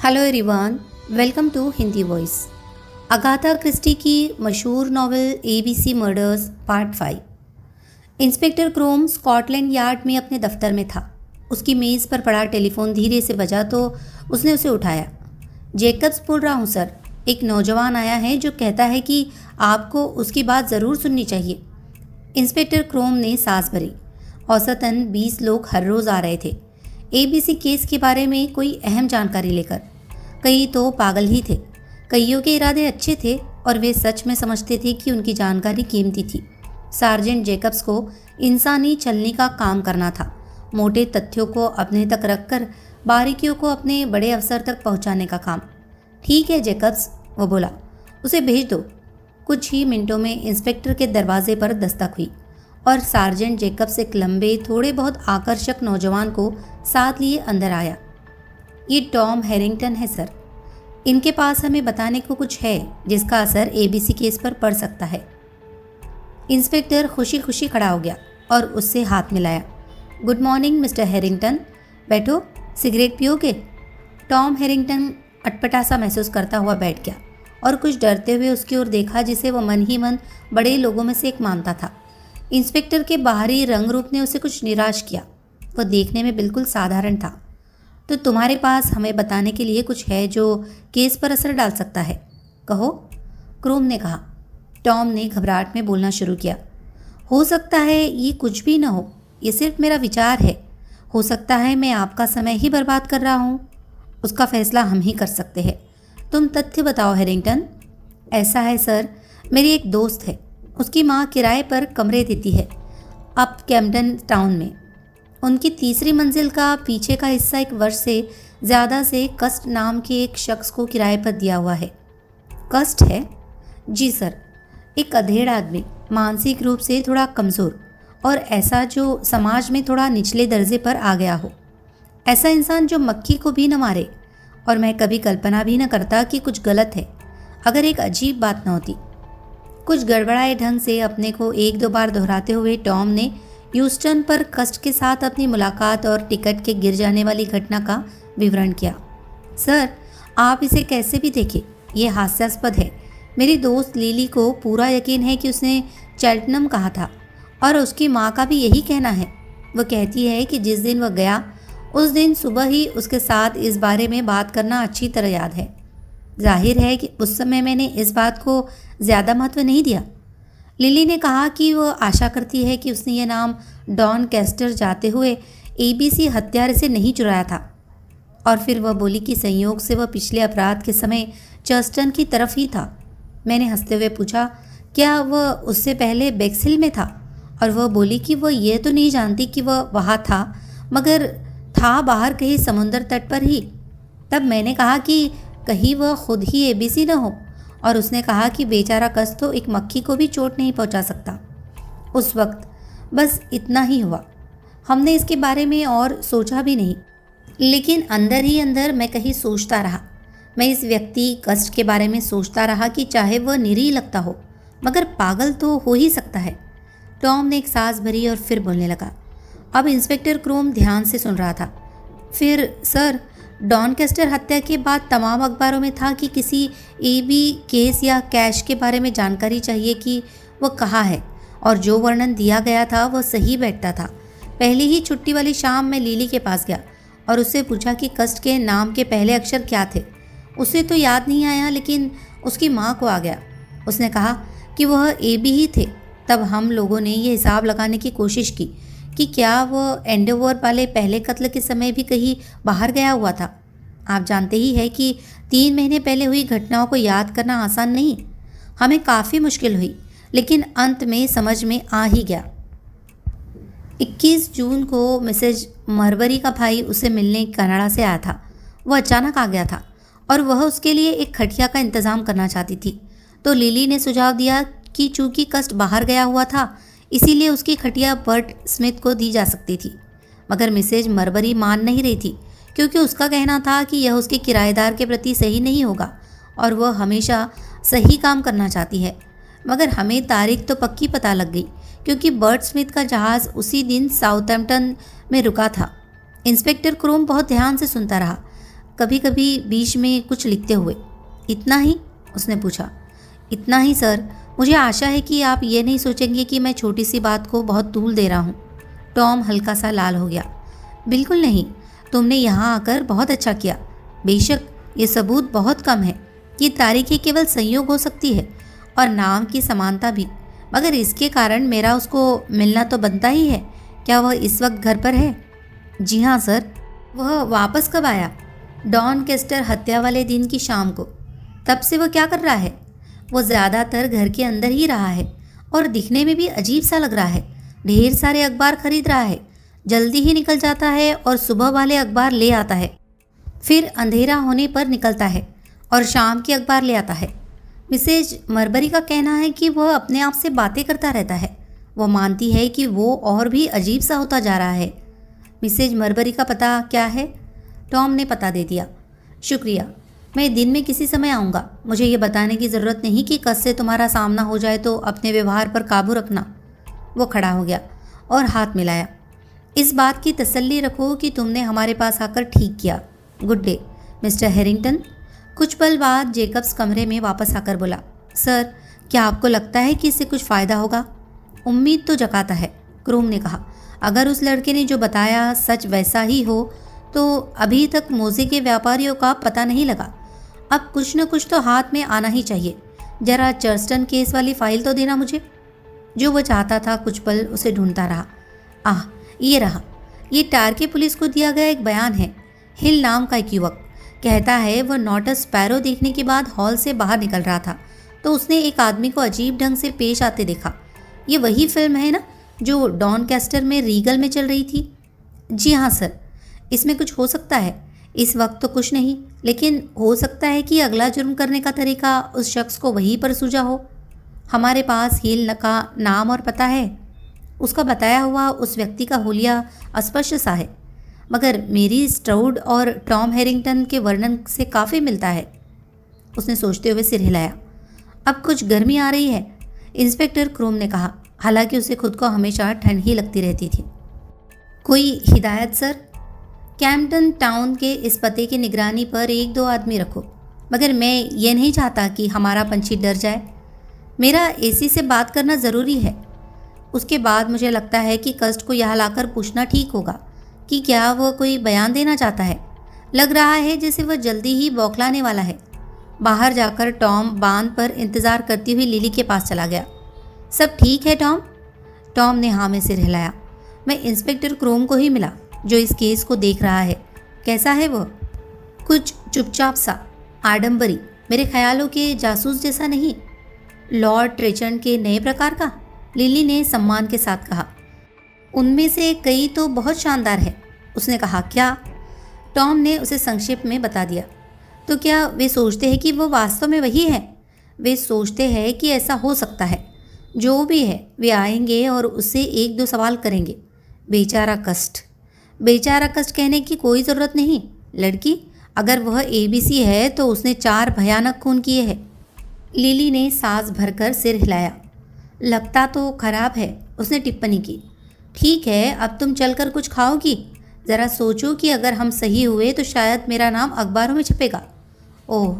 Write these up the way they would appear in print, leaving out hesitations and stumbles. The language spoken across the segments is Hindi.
Hello everyone, welcome to Hindi voice. Agatha Christie की मशहूर novel ABC murders part 5। Inspector Crome Scotland Yard में अपने दफ्तर में था। उसकी मेज़ पर पड़ा टेलीफोन धीरे से बजा तो उसने उसे उठाया। जेकब्स बोल रहा हूँ सर, एक नौजवान आया है जो कहता है कि आपको उसकी बात ज़रूर सुननी चाहिए। इंस्पेक्टर क्रोम ने सांस भरी। औसतन 20 लोग हर रोज़ आ रहे थे एबीसी केस के बारे में कोई अहम जानकारी लेकर। कई तो पागल ही थे, कईयों के इरादे अच्छे थे और वे सच में समझते थे कि उनकी जानकारी कीमती थी। सार्जेंट जेकब्स को इंसानी छलनी का काम करना था, मोटे तथ्यों को अपने तक रखकर बारीकियों को अपने बड़े अफसर तक पहुंचाने का काम। ठीक है जेकब्स, वो बोला, उसे भेज दो। कुछ ही मिनटों में इंस्पेक्टर के दरवाजे पर दस्तक हुई और सार्जेंट जेकब्स एक लंबे, थोड़े बहुत आकर्षक नौजवान को साथ लिए अंदर आया। ये टॉम हैरिंगटन है सर। इनके पास हमें बताने को कुछ है जिसका असर एबीसी केस पर पड़ सकता है। इंस्पेक्टर खुशी खुशी खड़ा हो गया और उससे हाथ मिलाया। गुड मॉर्निंग मिस्टर हैरिंगटन, बैठो, सिगरेट पियोगे? टॉम हैरिंगटन अटपटा सा महसूस करता हुआ बैठ गया और कुछ डरते हुए उसकी ओर देखा, जिसे वो मन ही मन बड़े लोगों में से एक मानता था। इंस्पेक्टर के बाहरी रंग रूप ने उसे कुछ निराश किया। वह देखने में बिल्कुल साधारण था। तो तुम्हारे पास हमें बताने के लिए कुछ है जो केस पर असर डाल सकता है, कहो, क्रोम ने कहा। टॉम ने घबराहट में बोलना शुरू किया। हो सकता है ये कुछ भी न हो, ये सिर्फ मेरा विचार है। हो सकता है मैं आपका समय ही बर्बाद कर रहा हूँ। उसका फैसला हम ही कर सकते हैं। तुम तथ्य बताओ हैरिंगटन। ऐसा है सर, मेरी एक दोस्त है, उसकी माँ किराए पर कमरे देती है अप कैम्पटन टाउन में। उनकी तीसरी मंजिल का पीछे का हिस्सा एक वर्ष से ज़्यादा से कस्ट नाम के एक शख्स को किराए पर दिया हुआ है। कस्ट है? जी सर, एक अधेड़ आदमी, मानसिक रूप से थोड़ा कमज़ोर और ऐसा जो समाज में थोड़ा निचले दर्जे पर आ गया हो। ऐसा इंसान जो मक्खी को भी न मारे। और मैं कभी कल्पना भी न करता कि कुछ गलत है, अगर एक अजीब बात न होती। कुछ गड़बड़ाए ढंग से अपने को एक दो बार दोहराते हुए टॉम ने ह्यूस्टन पर कस्ट के साथ अपनी मुलाकात और टिकट के गिर जाने वाली घटना का विवरण किया। सर, आप इसे कैसे भी देखें, यह हास्यास्पद है। मेरी दोस्त लिली को पूरा यकीन है कि उसने चैल्टनम कहा था और उसकी माँ का भी यही कहना है। वह कहती है कि जिस दिन वह गया उस दिन सुबह ही उसके साथ इस बारे में बात करना अच्छी तरह याद है। जाहिर है कि उस समय मैंने इस बात को ज़्यादा महत्व नहीं दिया। लिली ने कहा कि वह आशा करती है कि उसने यह नाम डॉन कैस्टर जाते हुए एबीसी हत्यारे से नहीं चुराया था। और फिर वह बोली कि संयोग से वह पिछले अपराध के समय चर्स्टन की तरफ ही था। मैंने हंसते हुए पूछा, क्या वह उससे पहले बेक्सहिल में था? और वह बोली कि वह यह तो नहीं जानती कि वह वहाँ था, मगर था बाहर कहीं समुंदर तट पर ही। तब मैंने कहा कि कहीं वह खुद ही एबीसी न हो, और उसने कहा कि बेचारा कस तो एक मक्खी को भी चोट नहीं पहुंचा सकता। उस वक्त बस इतना ही हुआ। हमने इसके बारे में और सोचा भी नहीं, लेकिन अंदर ही अंदर मैं कहीं सोचता रहा। मैं इस व्यक्ति कस्ट के बारे में सोचता रहा कि चाहे वह निरीह लगता हो, मगर पागल तो हो ही सकता है। टॉम ने एक सांस भरी और फिर बोलने लगा। अब इंस्पेक्टर क्रोम ध्यान से सुन रहा था। फिर सर, डॉन कैस्टर हत्या के बाद तमाम अखबारों में था कि किसी एबी केस या कैश के बारे में जानकारी चाहिए कि वह कहाँ है, और जो वर्णन दिया गया था वह सही बैठता था। पहली ही छुट्टी वाली शाम मैं लिली के पास गया और उससे पूछा कि कस्ट के नाम के पहले अक्षर क्या थे। उसे तो याद नहीं आया, लेकिन उसकी माँ को आ गया। उसने कहा कि वह एबी ही थे। तब हम लोगों ने यह हिसाब लगाने की कोशिश की कि क्या वह एंडोवर वाले पहले कत्ल के समय भी कहीं बाहर गया हुआ था। आप जानते ही हैं कि 3 महीने पहले हुई घटनाओं को याद करना आसान नहीं। हमें काफ़ी मुश्किल हुई, लेकिन अंत में समझ में आ ही गया। 21 जून को मिसेज मरबरी का भाई उसे मिलने कनाडा से आया था। वह अचानक आ गया था और वह उसके लिए एक खटिया का इंतज़ाम करना चाहती थी। तो लिली ने सुझाव दिया कि चूंकि कस्ट बाहर गया हुआ था, इसीलिए उसकी खटिया बर्ट स्मिथ को दी जा सकती थी। मगर मिसेज मरबरी मान नहीं रही थी, क्योंकि उसका कहना था कि यह उसके किराएदार के प्रति सही नहीं होगा और वह हमेशा सही काम करना चाहती है। मगर हमें तारीख तो पक्की पता लग गई, क्योंकि बर्ट स्मिथ का जहाज़ उसी दिन साउथैम्पटन में रुका था। इंस्पेक्टर क्रोम बहुत ध्यान से सुनता रहा। कभी कभी बीच में कुछ लिखते हुए। इतना ही? उसने पूछा। इतना ही सर। मुझे आशा है कि आप ये नहीं सोचेंगे कि मैं छोटी सी बात को बहुत तूल दे रहा हूँ। टॉम हल्का सा लाल हो गया। बिल्कुल नहीं, तुमने यहाँ आकर बहुत अच्छा किया। बेशक ये सबूत बहुत कम है। ये तारीखें केवल संयोग हो सकती है और नाम की समानता भी, मगर इसके कारण मेरा उसको मिलना तो बनता ही है। क्या वह इस वक्त घर पर है? जी हाँ सर। वह वापस कब आया? डॉन केस्टर हत्या वाले दिन की शाम को। तब से वह क्या कर रहा है? वो ज़्यादातर घर के अंदर ही रहा है और दिखने में भी अजीब सा लग रहा है। ढेर सारे अखबार खरीद रहा है, जल्दी ही निकल जाता है और सुबह वाले अखबार ले आता है, फिर अंधेरा होने पर निकलता है और शाम के अखबार ले आता है। मिसेज मरबरी का कहना है कि वह अपने आप से बातें करता रहता है। वो मानती है कि वो और भी अजीब सा होता जा रहा है। मिसेज मरबरी का पता क्या है? टॉम ने पता दे दिया। शुक्रिया, मैं दिन में किसी समय आऊँगा। मुझे ये बताने की ज़रूरत नहीं कि कस से तुम्हारा सामना हो जाए तो अपने व्यवहार पर काबू रखना। वो खड़ा हो गया और हाथ मिलाया। इस बात की तसल्ली रखो कि तुमने हमारे पास आकर ठीक किया। Good day mister Harrington. कुछ पल बाद जेकब्स कमरे में वापस आकर बोला, सर क्या आपको लगता है कि इससे कुछ फ़ायदा होगा? उम्मीद तो जगाता है, क्रोम ने कहा। अगर उस लड़के ने जो बताया सच वैसा ही हो तो अभी तक मोजे के व्यापारियों का पता नहीं लगा। अब कुछ न कुछ तो हाथ में आना ही चाहिए। जरा चर्स्टन केस वाली फाइल तो देना मुझे। जो वो चाहता था कुछ पल उसे ढूंढता रहा। आह, ये रहा। ये टारके पुलिस को दिया गया एक बयान है। हिल नाम का एक युवक कहता है वह नॉट अ स्पैरो देखने के बाद हॉल से बाहर निकल रहा था तो उसने एक आदमी को अजीब ढंग से पेश आते देखा। ये वही फिल्म है ना जो डॉन कैस्टर में रीगल में चल रही थी? जी हाँ सर। इसमें कुछ हो सकता है? इस वक्त तो कुछ नहीं, लेकिन हो सकता है कि अगला जुर्म करने का तरीका उस शख्स को वहीं पर सूझा हो। हमारे पास हील का नाम और पता है। उसका बताया हुआ उस व्यक्ति का हुलिया अस्पष्ट सा है, मगर मेरी स्ट्राउड और टॉम हैरिंगटन के वर्णन से काफ़ी मिलता है। उसने सोचते हुए सिर हिलाया। अब कुछ गर्मी आ रही है, इंस्पेक्टर क्रोम ने कहा, हालांकि उसे खुद को हमेशा ठंड ही लगती रहती थी। कोई हिदायत सर? कैम्पटन टाउन के इस पते की निगरानी पर 1-2 आदमी रखो, मगर मैं ये नहीं चाहता कि हमारा पंछी डर जाए। मेरा एसी से बात करना ज़रूरी है। उसके बाद मुझे लगता है कि कस्ट को यहाँ लाकर पूछना ठीक होगा कि क्या वह कोई बयान देना चाहता है। लग रहा है जैसे वह जल्दी ही बौखलाने वाला है। बाहर जाकर टॉम बांध पर इंतज़ार करती हुई लिली के पास चला गया। सब ठीक है टॉम? टॉम ने हाँ में सिर हिलाया। मैं इंस्पेक्टर क्रोम को ही मिला जो इस केस को देख रहा है। कैसा है वह? कुछ चुपचाप सा, आडंबरी, मेरे ख्यालों के जासूस जैसा नहीं। लॉर्ड ट्रेचर्न के नए प्रकार का? लिली ने सम्मान के साथ कहा। उनमें से कई तो बहुत शानदार है, उसने कहा। क्या? टॉम ने उसे संक्षेप में बता दिया। तो क्या वे सोचते हैं कि वो वास्तव में वही है? वे सोचते हैं कि ऐसा हो सकता है। जो भी है वे आएंगे और उससे 1-2 सवाल करेंगे। बेचारा कष्ट। बेचारा कष्ट कहने की कोई ज़रूरत नहीं। लड़की, अगर वह ABC है तो उसने 4 भयानक खून किए हैं। लिली ने सांस भरकर सिर हिलाया। लगता तो खराब है, उसने टिप्पणी की। ठीक है, अब तुम चलकर कुछ खाओगी? ज़रा सोचो कि अगर हम सही हुए तो शायद मेरा नाम अखबारों में छपेगा। ओह,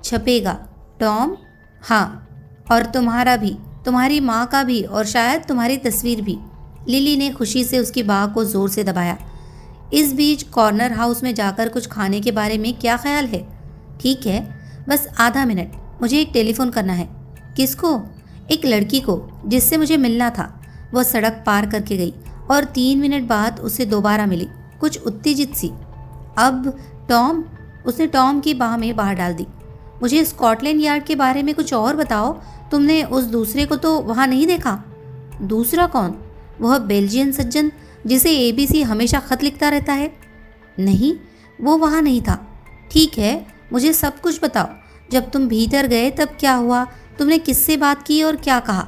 छपेगा टॉम? हाँ, और तुम्हारा भी, तुम्हारी माँ का भी, और शायद तुम्हारी तस्वीर भी। लिली ने खुशी से उसकी बाह को ज़ोर से दबाया। इस बीच कॉर्नर हाउस में जाकर कुछ खाने के बारे में क्या ख्याल है? ठीक है, बस आधा मिनट, मुझे एक टेलीफोन करना है। किसको? एक लड़की को जिससे मुझे मिलना था। वह सड़क पार करके गई और 3 मिनट बाद उसे दोबारा मिली, कुछ उत्तेजित सी। अब टॉम? उसने टॉम की बाह में बाहर डाल दी। मुझे स्कॉटलैंड यार्ड के बारे में कुछ और बताओ। तुमने उस दूसरे को तो वहाँ नहीं देखा? दूसरा कौन? वह बेल्जियन सज्जन जिसे ABC हमेशा खत लिखता रहता है? नहीं, वो वहाँ नहीं था। ठीक है, मुझे सब कुछ बताओ। जब तुम भीतर गए तब क्या हुआ? तुमने किससे बात की और क्या कहा?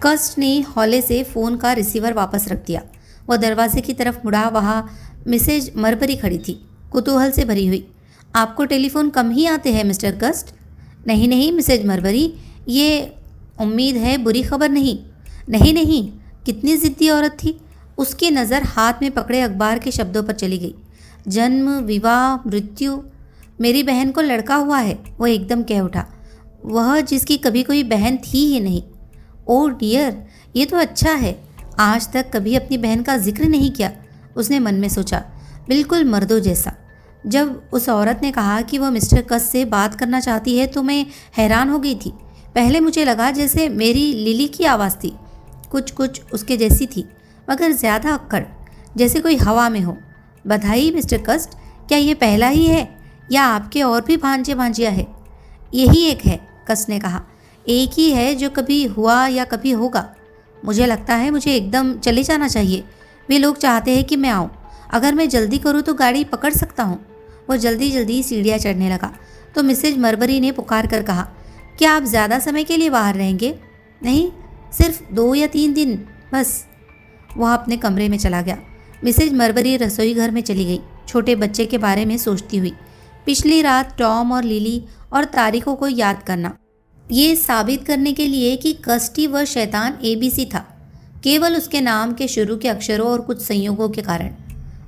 कस्ट ने हौले से फ़ोन का रिसीवर वापस रख दिया। वह दरवाजे की तरफ मुड़ा। वहाँ मिसेज मरबरी खड़ी थी, कुतूहल से भरी हुई। आपको टेलीफोन कम ही आते हैं मिस्टर कस्ट? नहीं नहीं मिसेज मरबरी, ये उम्मीद है बुरी खबर नहीं। नहीं नहीं, कितनी ज़िद्दी औरत थी। उसकी नज़र हाथ में पकड़े अखबार के शब्दों पर चली गई। जन्म, विवाह, मृत्यु। मेरी बहन को लड़का हुआ है, वो एकदम कह उठा। वह जिसकी कभी कोई बहन थी ही नहीं। ओह डियर, ये तो अच्छा है। आज तक कभी अपनी बहन का जिक्र नहीं किया, उसने मन में सोचा, बिल्कुल मर्दों जैसा। जब उस औरत ने कहा कि वह मिस्टर कस से बात करना चाहती है तो मैं हैरान हो गई थी। पहले मुझे लगा जैसे मेरी लिली की आवाज़ थी, कुछ कुछ उसके जैसी थी, मगर ज़्यादा अक्कड़, जैसे कोई हवा में हो। बधाई मिस्टर कस्ट, क्या ये पहला ही है या आपके और भी भांजे भांजिया है? यही एक है, कस्ट ने कहा। एक ही है जो कभी हुआ या कभी होगा। मुझे लगता है मुझे एकदम चले जाना चाहिए। वे लोग चाहते हैं कि मैं आऊँ। अगर मैं जल्दी करूँ तो गाड़ी पकड़ सकता हूँ। वो जल्दी जल्दी सीढ़ियाँ चढ़ने लगा तो मिसेज मरबरी ने पुकार कर कहा, क्या आप ज़्यादा समय के लिए बाहर रहेंगे? नहीं, सिर्फ 2 या 3 दिन बस। वह अपने कमरे में चला गया। मिसेज मरबरी रसोई घर में चली गई, छोटे बच्चे के बारे में सोचती हुई। पिछली रात टॉम और लिली और तारीखों को याद करना, ये साबित करने के लिए कि कस्टी व शैतान एबीसी था, केवल उसके नाम के शुरू के अक्षरों और कुछ संयोगों के कारण।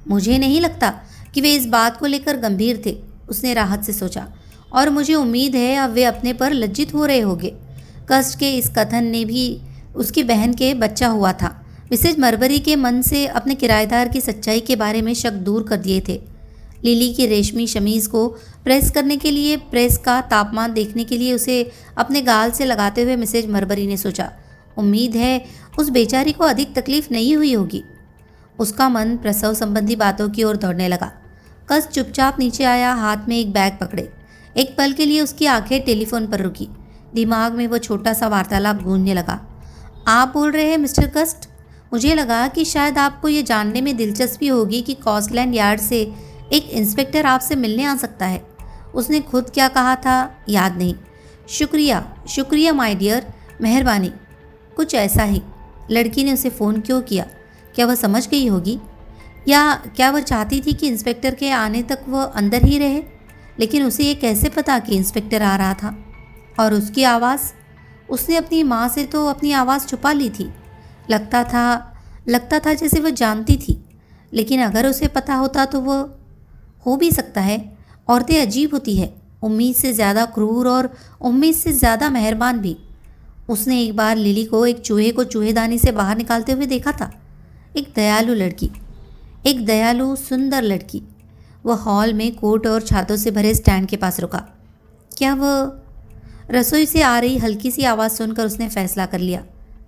मुझे नहीं लगता कि वे इस बात को लेकर गंभीर थे, उसने राहत से सोचा, और मुझे उम्मीद है अब वे अपने पर लज्जित हो रहे होंगे। कस्ट के इस कथन ने भी उसकी बहन के बच्चा हुआ था। मिसेज मरबरी के मन से अपने किराएदार की सच्चाई के बारे में शक दूर कर दिए थे। लिली की रेशमी शमीज़ को प्रेस करने के लिए, प्रेस का तापमान देखने के लिए उसे अपने गाल से लगाते हुए मिसेज मरबरी ने सोचा, उम्मीद है उस बेचारी को अधिक तकलीफ नहीं हुई होगी। उसका मन प्रसव संबंधी बातों की ओर दौड़ने लगा। कस चुपचाप नीचे आया, हाथ में एक बैग पकड़े। एक पल के लिए उसकी आंखें टेलीफोन पर रुकी। दिमाग में वो छोटा सा वार्तालाप गूंजने लगा। आप बोल रहे हैं मिस्टर कस्ट? मुझे लगा कि शायद आपको ये जानने में दिलचस्पी होगी कि स्कॉटलैंड यार्ड से एक इंस्पेक्टर आपसे मिलने आ सकता है। उसने खुद क्या कहा था याद नहीं। शुक्रिया, शुक्रिया माय डियर, मेहरबानी, कुछ ऐसा ही। लड़की ने उसे फ़ोन क्यों किया? क्या वह समझ गई होगी, या क्या वह चाहती थी कि इंस्पेक्टर के आने तक वह अंदर ही रहे? लेकिन उसे ये कैसे पता कि इंस्पेक्टर आ रहा था? और उसकी आवाज़, उसने अपनी माँ से तो अपनी आवाज़ छुपा ली थी। लगता था जैसे वह जानती थी, लेकिन अगर उसे पता होता तो वह, हो भी सकता है। औरतें अजीब होती है, उम्मीद से ज़्यादा क्रूर और उम्मीद से ज़्यादा मेहरबान भी। उसने एक बार लिली को एक चूहे को चूहेदानी से बाहर निकालते हुए देखा था। एक दयालु लड़की, एक दयालु सुंदर लड़की। वह हॉल में कोट और छातों से भरे स्टैंड के पास रुका। क्या वह? रसोई से आ रही हल्की सी आवाज़ सुनकर उसने फैसला कर लिया,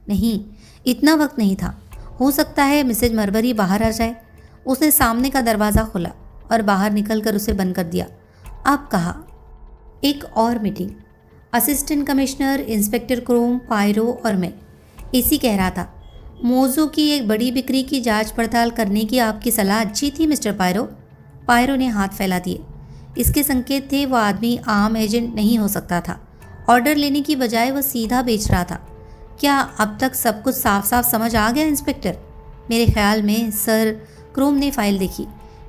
नहीं, इतना वक्त नहीं था। हो सकता है मिसेज मरबरी बाहर आ जाए। उसने सामने का दरवाज़ा खोला और बाहर निकलकर उसे बंद कर दिया। अब कहा, एक और meeting, assistant commissioner, inspector Crome, Poirot और मैं। इसी कह रहा था, मौजू की एक बड़ी बिक्री की जांच पड़ताल करने की आपकी सलाह अच्छी थी मिस्टर पायरो। पायरो ने हाथ फैला दिए। इसके संकेत थे वह आदमी आम एजेंट नहीं हो सकता था। ऑर्डर लेने की बजाय वह सीधा बेच रहा था। क्या अब तक सब कुछ साफ साफ समझ आ गया इंस्पेक्टर? मेरे ख्याल में सर। क्रोम ने फाइल देखी।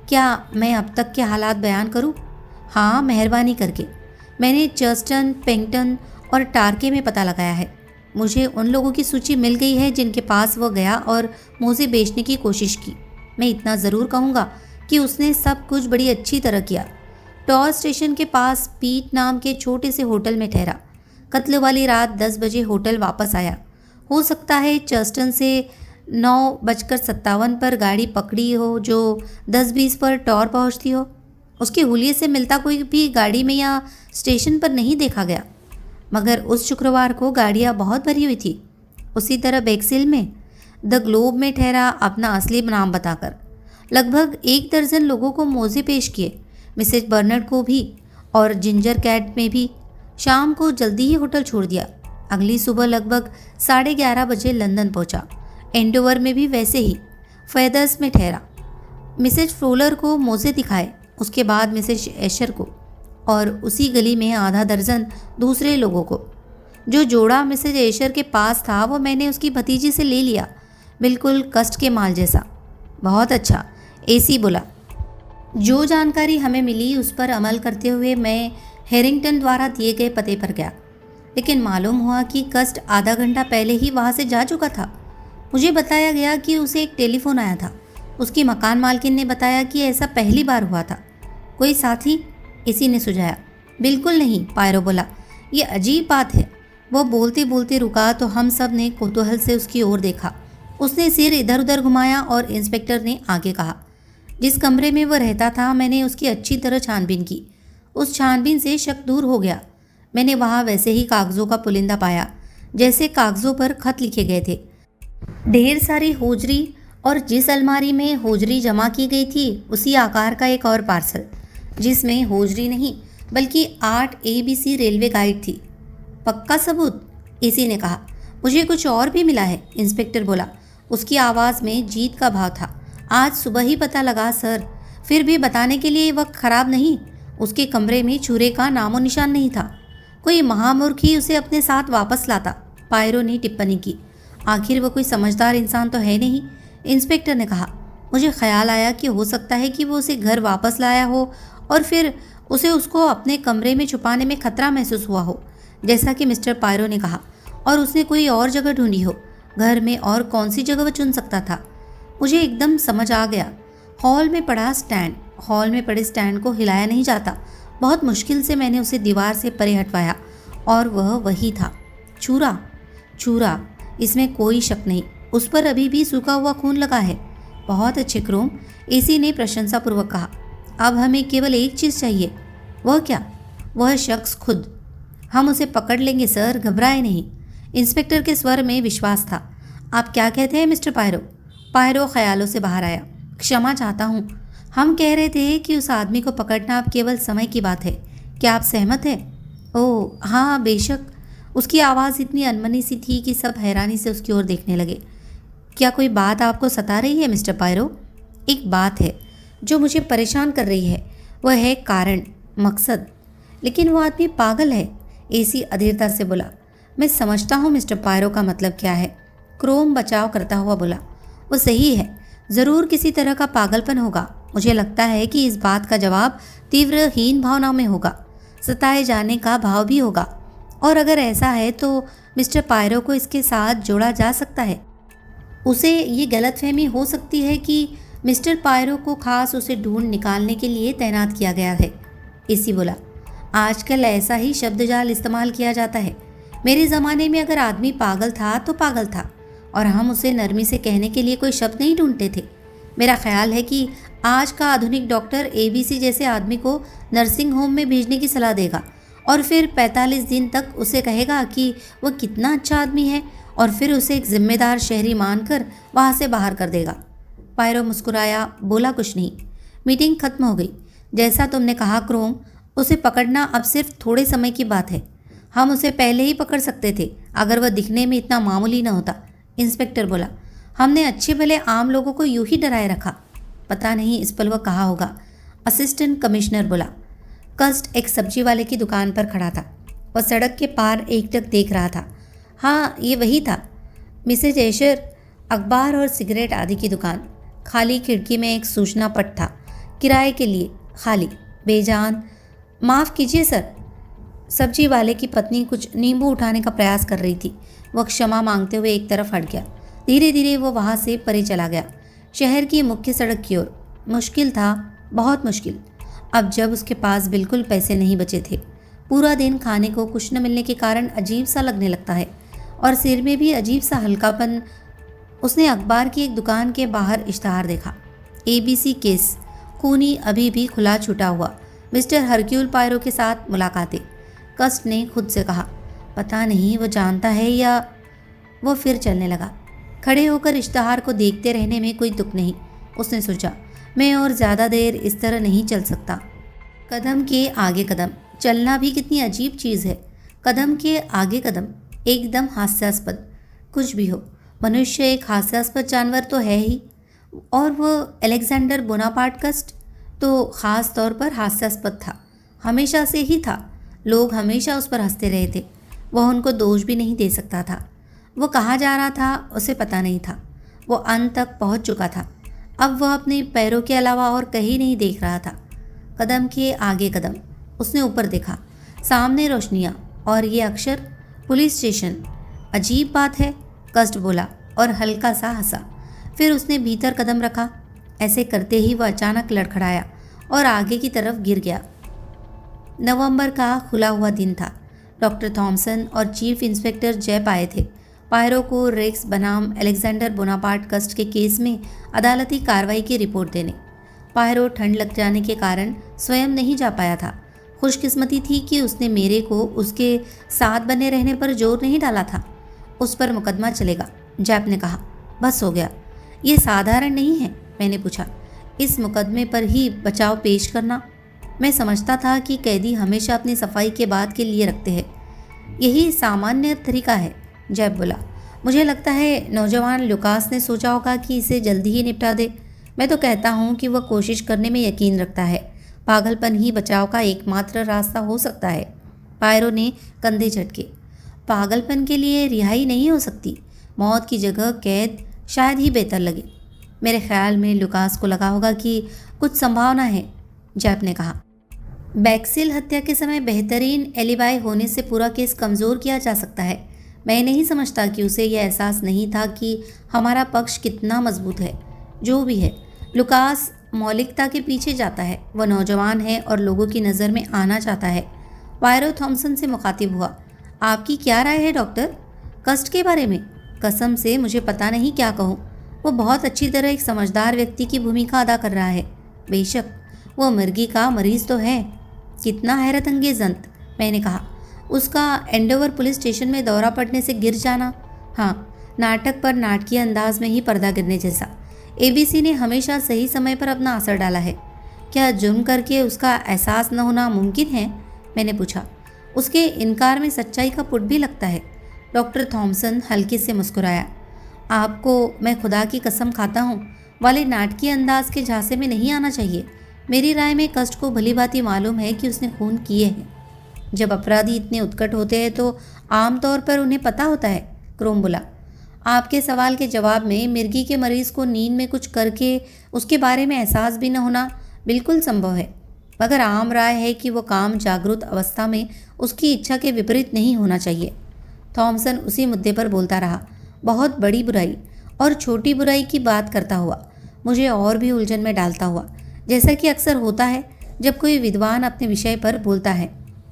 क्या मैं अब तक के हालात बयान करूं? हाँ, मेहरबानी करके। मैंने चर्स्टन, पेंगटन और टार्के में पता लगाया है। मुझे उन लोगों की सूची मिल गई है जिनके पास वह गया और मोज़े बेचने की कोशिश की। मैं इतना ज़रूर कहूँगा कि उसने सब कुछ बड़ी अच्छी तरह किया। टॉर स्टेशन के पास पीट नाम के छोटे से होटल में ठहरा। कत्ल वाली रात 10 बजे होटल वापस आया। हो सकता है चर्स्टन से 9:57 पर गाड़ी पकड़ी हो जो 10:20 पर टॉर पहुंचती हो। उसके हुलिये से मिलता कोई भी गाड़ी में या स्टेशन पर नहीं देखा गया, मगर उस शुक्रवार को गाड़ियाँ बहुत भरी हुई थी। उसी तरह बेक्सिल में द ग्लोब में ठहरा अपना असली नाम बताकर। लगभग 1 दर्जन लोगों को मोज़े पेश किए, मिसेज बर्नर्ड को भी और जिंजर कैट में भी। शाम को जल्दी ही होटल छोड़ दिया। अगली सुबह लगभग 11:30 बजे लंदन पहुंचा। एंडोवर में भी वैसे ही फेदर्स में ठहरा। मिसेज फ्रोलर को मोज़े दिखाए, उसके बाद मिसेज एशर को, और उसी गली में आधा दर्जन दूसरे लोगों को। जो जोड़ा मिसेज एशर के पास था वो मैंने उसकी भतीजी से ले लिया, बिल्कुल कस्ट के माल जैसा। बहुत अच्छा, एसी बोला। जो जानकारी हमें मिली उस पर अमल करते हुए मैं हेरिंगटन द्वारा दिए गए पते पर गया, लेकिन मालूम हुआ कि कस्ट आधा घंटा पहले ही वहाँ से जा चुका था। मुझे बताया गया कि उसे एक टेलीफोन आया था। उसकी मकान मालकिन ने बताया कि ऐसा पहली बार हुआ था। कोई साथी? इसी ने सुझाया। बिल्कुल नहीं, पायरो बोला। ये अजीब बात है। वो बोलते बोलते रुका तो हम सब ने कौतूहल से उसकी ओर देखा। उसने सिर इधर उधर घुमाया और इंस्पेक्टर ने आगे कहा, जिस कमरे में वो रहता था मैंने उसकी अच्छी तरह छानबीन की। उस छानबीन से शक दूर हो गया। मैंने वहाँ वैसे ही कागज़ों का पुलिंदा पाया जैसे कागज़ों पर खत लिखे गए थे। ढेर सारी होजरी और जिस अलमारी में होजरी जमा की गई थी उसी आकार का एक और पार्सल, जिसमें होजरी नहीं बल्कि 8 ABC रेलवे गाइड थी। पक्का सबूत? इसी ने कहा। मुझे कुछ और भी मिला है, इंस्पेक्टर बोला। उसकी आवाज़ में जीत का भाव था। आज सुबह ही पता लगा सर। फिर भी बताने के लिए वक्त खराब नहीं। उसके कमरे में छुरे का नामो निशान नहीं था। कोई महामूर्ख ही उसे अपने साथ वापस लाता, पायरो ने टिप्पणी की। आखिर वो कोई समझदार इंसान तो है नहीं, इंस्पेक्टर ने कहा। मुझे ख्याल आया कि हो सकता है कि वो उसे घर वापस लाया हो और फिर उसे उसको अपने कमरे में छुपाने में खतरा महसूस हुआ हो, जैसा कि मिस्टर पायरो ने कहा, और उसने कोई और जगह ढूंढी हो। घर में और कौन सी जगह वो चुन सकता था? मुझे एकदम समझ आ गया। हॉल में पड़े स्टैंड को हिलाया नहीं जाता। बहुत मुश्किल से मैंने उसे दीवार से परे हटवाया और वह वही था। छुरा, इसमें कोई शक नहीं। उस पर अभी भी सूखा हुआ खून लगा है। बहुत अच्छे क्रोम, एसी ने प्रशंसापूर्वक कहा। अब हमें केवल एक चीज़ चाहिए। वह क्या? वह शख्स खुद। हम उसे पकड़ लेंगे सर, घबराए नहीं। इंस्पेक्टर के स्वर में विश्वास था। आप क्या कहते हैं मिस्टर पायरो? पायरो ख्यालों से बाहर आया। क्षमा चाहता हूँ। हम कह रहे थे कि उस आदमी को पकड़ना अब केवल समय की बात है। क्या आप सहमत हैं? ओह हाँ, बेशक। उसकी आवाज़ इतनी अनमनी सी थी कि सब हैरानी से उसकी ओर देखने लगे। क्या कोई बात आपको सता रही है मिस्टर पायरो? एक बात है जो मुझे परेशान कर रही है। वह है कारण, मकसद। लेकिन वो आदमी पागल है, एसी अधीरता से बोला। मैं समझता हूँ मिस्टर पायरो का मतलब क्या है, क्रोम बचाव करता हुआ बोला। वो सही है, ज़रूर किसी तरह का पागलपन होगा। मुझे लगता है कि इस बात का जवाब तीव्र हीन भावना में होगा, सताए जाने का भाव भी होगा। और अगर ऐसा है तो मिस्टर पायरो को इसके साथ जोड़ा जा सकता है। उसे ये गलतफहमी हो सकती है कि मिस्टर पायरो को खास उसे ढूंढ निकालने के लिए तैनात किया गया है, इसी बोला। आजकल ऐसा ही शब्दजाल इस्तेमाल किया जाता है। मेरे ज़माने में अगर आदमी पागल था तो पागल था, और हम उसे नरमी से कहने के लिए कोई शब्द नहीं ढूंढते थे। मेरा ख्याल है कि आज का आधुनिक डॉक्टर ABC जैसे आदमी को नर्सिंग होम में भेजने की सलाह देगा और फिर 45 दिन तक उसे कहेगा कि वह कितना अच्छा आदमी है और फिर उसे एक जिम्मेदार शहरी मानकर वहाँ से बाहर कर देगा। पायरो मुस्कुराया, बोला कुछ नहीं। मीटिंग खत्म हो गई। जैसा तुमने कहा क्रोम, उसे पकड़ना अब सिर्फ थोड़े समय की बात है। हम उसे पहले ही पकड़ सकते थे अगर वह दिखने में इतना मामूली न होता, इंस्पेक्टर बोला। हमने अच्छे भले आम लोगों को यूं ही डराए रखा। पता नहीं इस पल वह कहाँ होगा, असिस्टेंट कमिश्नर बोला। कस्ट एक सब्जी वाले की दुकान पर खड़ा था। वह सड़क के पार एकटक देख रहा था। हाँ, ये वही था। मिसेज एशर, अखबार और सिगरेट आदि की दुकान। खाली खिड़की में एक सूचना पट था, किराए के लिए, खाली, बेजान। माफ़ कीजिए सर। सब्जी वाले की पत्नी कुछ नींबू उठाने का प्रयास कर रही थी। वह क्षमा मांगते हुए एक तरफ हट गया। धीरे धीरे वो वहाँ से परे चला गया, शहर की मुख्य सड़क की ओर। मुश्किल था, बहुत मुश्किल। अब जब उसके पास बिल्कुल पैसे नहीं बचे थे, पूरा दिन खाने को कुछ न मिलने के कारण अजीब सा लगने लगता है और सिर में भी अजीब सा हल्कापन। उसने अखबार की एक दुकान के बाहर इश्तहार देखा। ABC केस, खूनी अभी भी खुला छूटा हुआ, मिस्टर हरक्यूल पायरो के साथ मुलाकातें। कस्ट ने खुद से कहा, पता नहीं वो जानता है या। वो फिर चलने लगा। खड़े होकर इश्तहार को देखते रहने में कोई दुख नहीं, उसने सोचा। मैं और ज़्यादा देर इस तरह नहीं चल सकता। कदम के आगे कदम, चलना भी कितनी अजीब चीज़ है। कदम के आगे कदम, एकदम हास्यास्पद। कुछ भी हो, मनुष्य एक हास्यास्पद जानवर तो है ही, और वो अलेक्जेंडर बोनापार्ट कस्ट तो ख़ास तौर पर हास्यास्पद था। हमेशा से ही था। लोग हमेशा उस पर हंसते रहे थे। वह उनको दोष भी नहीं दे सकता था। वो कहाँ जा रहा था उसे पता नहीं था। वो अंत तक पहुँच चुका था। अब वह अपने पैरों के अलावा और कहीं नहीं देख रहा था। कदम के आगे कदम। उसने ऊपर देखा, सामने रोशनियाँ और ये अक्षर, पुलिस स्टेशन। अजीब बात है, कस्ट बोला और हल्का सा हंसा। फिर उसने भीतर कदम रखा। ऐसे करते ही वह अचानक लड़खड़ाया और आगे की तरफ गिर गया। नवंबर का खुला हुआ दिन था। डॉक्टर थॉमसन और चीफ इंस्पेक्टर जैप आए थे पायरो को रेक्स बनाम अलेक्जेंडर बोनापार्ट कस्ट के केस में अदालती कार्रवाई की रिपोर्ट देने। पायरो ठंड लग जाने के कारण स्वयं नहीं जा पाया था। खुशकिस्मती थी कि उसने मेरे को उसके साथ बने रहने पर जोर नहीं डाला था। उस पर मुकदमा चलेगा, जैप ने कहा। बस हो गया। ये साधारण नहीं है, मैंने पूछा। इस मुकदमे पर ही बचाव पेश करना? मैं समझता था कि कैदी हमेशा अपनी सफाई के बाद के लिए रखते हैं। यही सामान्य तरीका है, जैप बोला। मुझे लगता है नौजवान लुकास ने सोचा होगा कि इसे जल्दी ही निपटा दे। मैं तो कहता हूँ कि वह कोशिश करने में यकीन रखता है। पागलपन ही बचाव का एकमात्र रास्ता हो सकता है। पायरो ने कंधे झटके। पागलपन के लिए रिहाई नहीं हो सकती। मौत की जगह कैद शायद ही बेहतर लगे। मेरे ख्याल में लुकास को लगा होगा कि कुछ संभावना है, जैप ने कहा। बैक्सिल हत्या के समय बेहतरीन एलिबाई होने से पूरा केस कमज़ोर किया जा सकता है। मैं नहीं समझता कि उसे यह एहसास नहीं था कि हमारा पक्ष कितना मजबूत है। जो भी है, लुकास मौलिकता के पीछे जाता है। वह नौजवान है और लोगों की नज़र में आना चाहता है। पायरो थॉमसन से मुखातिब हुआ। आपकी क्या राय है डॉक्टर? कस्ट के बारे में? कसम से मुझे पता नहीं क्या कहूँ। वो बहुत अच्छी तरह एक समझदार व्यक्ति की भूमिका अदा कर रहा है। बेशक वो मिर्गी का मरीज तो है। कितना हैरत अंगेज़ अंत, मैंने कहा। उसका एंडोवर पुलिस स्टेशन में दौरा पड़ने से गिर जाना, हाँ, नाटक पर नाटकीय अंदाज में ही पर्दा गिरने जैसा। एबीसी ने हमेशा सही समय पर अपना असर डाला है। क्या जुर्म करके उसका एहसास न होना मुमकिन है? मैंने पूछा। उसके इनकार में सच्चाई का पुट भी लगता है। डॉक्टर थॉमसन हल्के से मुस्कुराया। आपको मैं खुदा की कसम खाता हूँ वाले नाटकीय अंदाज के झांसे में नहीं आना चाहिए। मेरी राय में कस्ट को भली भांति मालूम है कि उसने खून किए हैं। जब अपराधी इतने उत्कट होते हैं तो आमतौर पर उन्हें पता होता है, क्रोम बोला। आपके सवाल के जवाब में मिर्गी के मरीज को नींद में कुछ करके उसके बारे में एहसास भी न होना बिल्कुल संभव है, मगर आम राय है कि वो काम जागरूक अवस्था में उसकी इच्छा के विपरीत नहीं होना चाहिए। थॉमसन उसी मुद्दे पर बोलता रहा, बहुत बड़ी बुराई और छोटी बुराई की बात करता हुआ, मुझे और भी उलझन में डालता हुआ, जैसा कि अक्सर होता है जब कोई विद्वान अपने विषय पर बोलता है।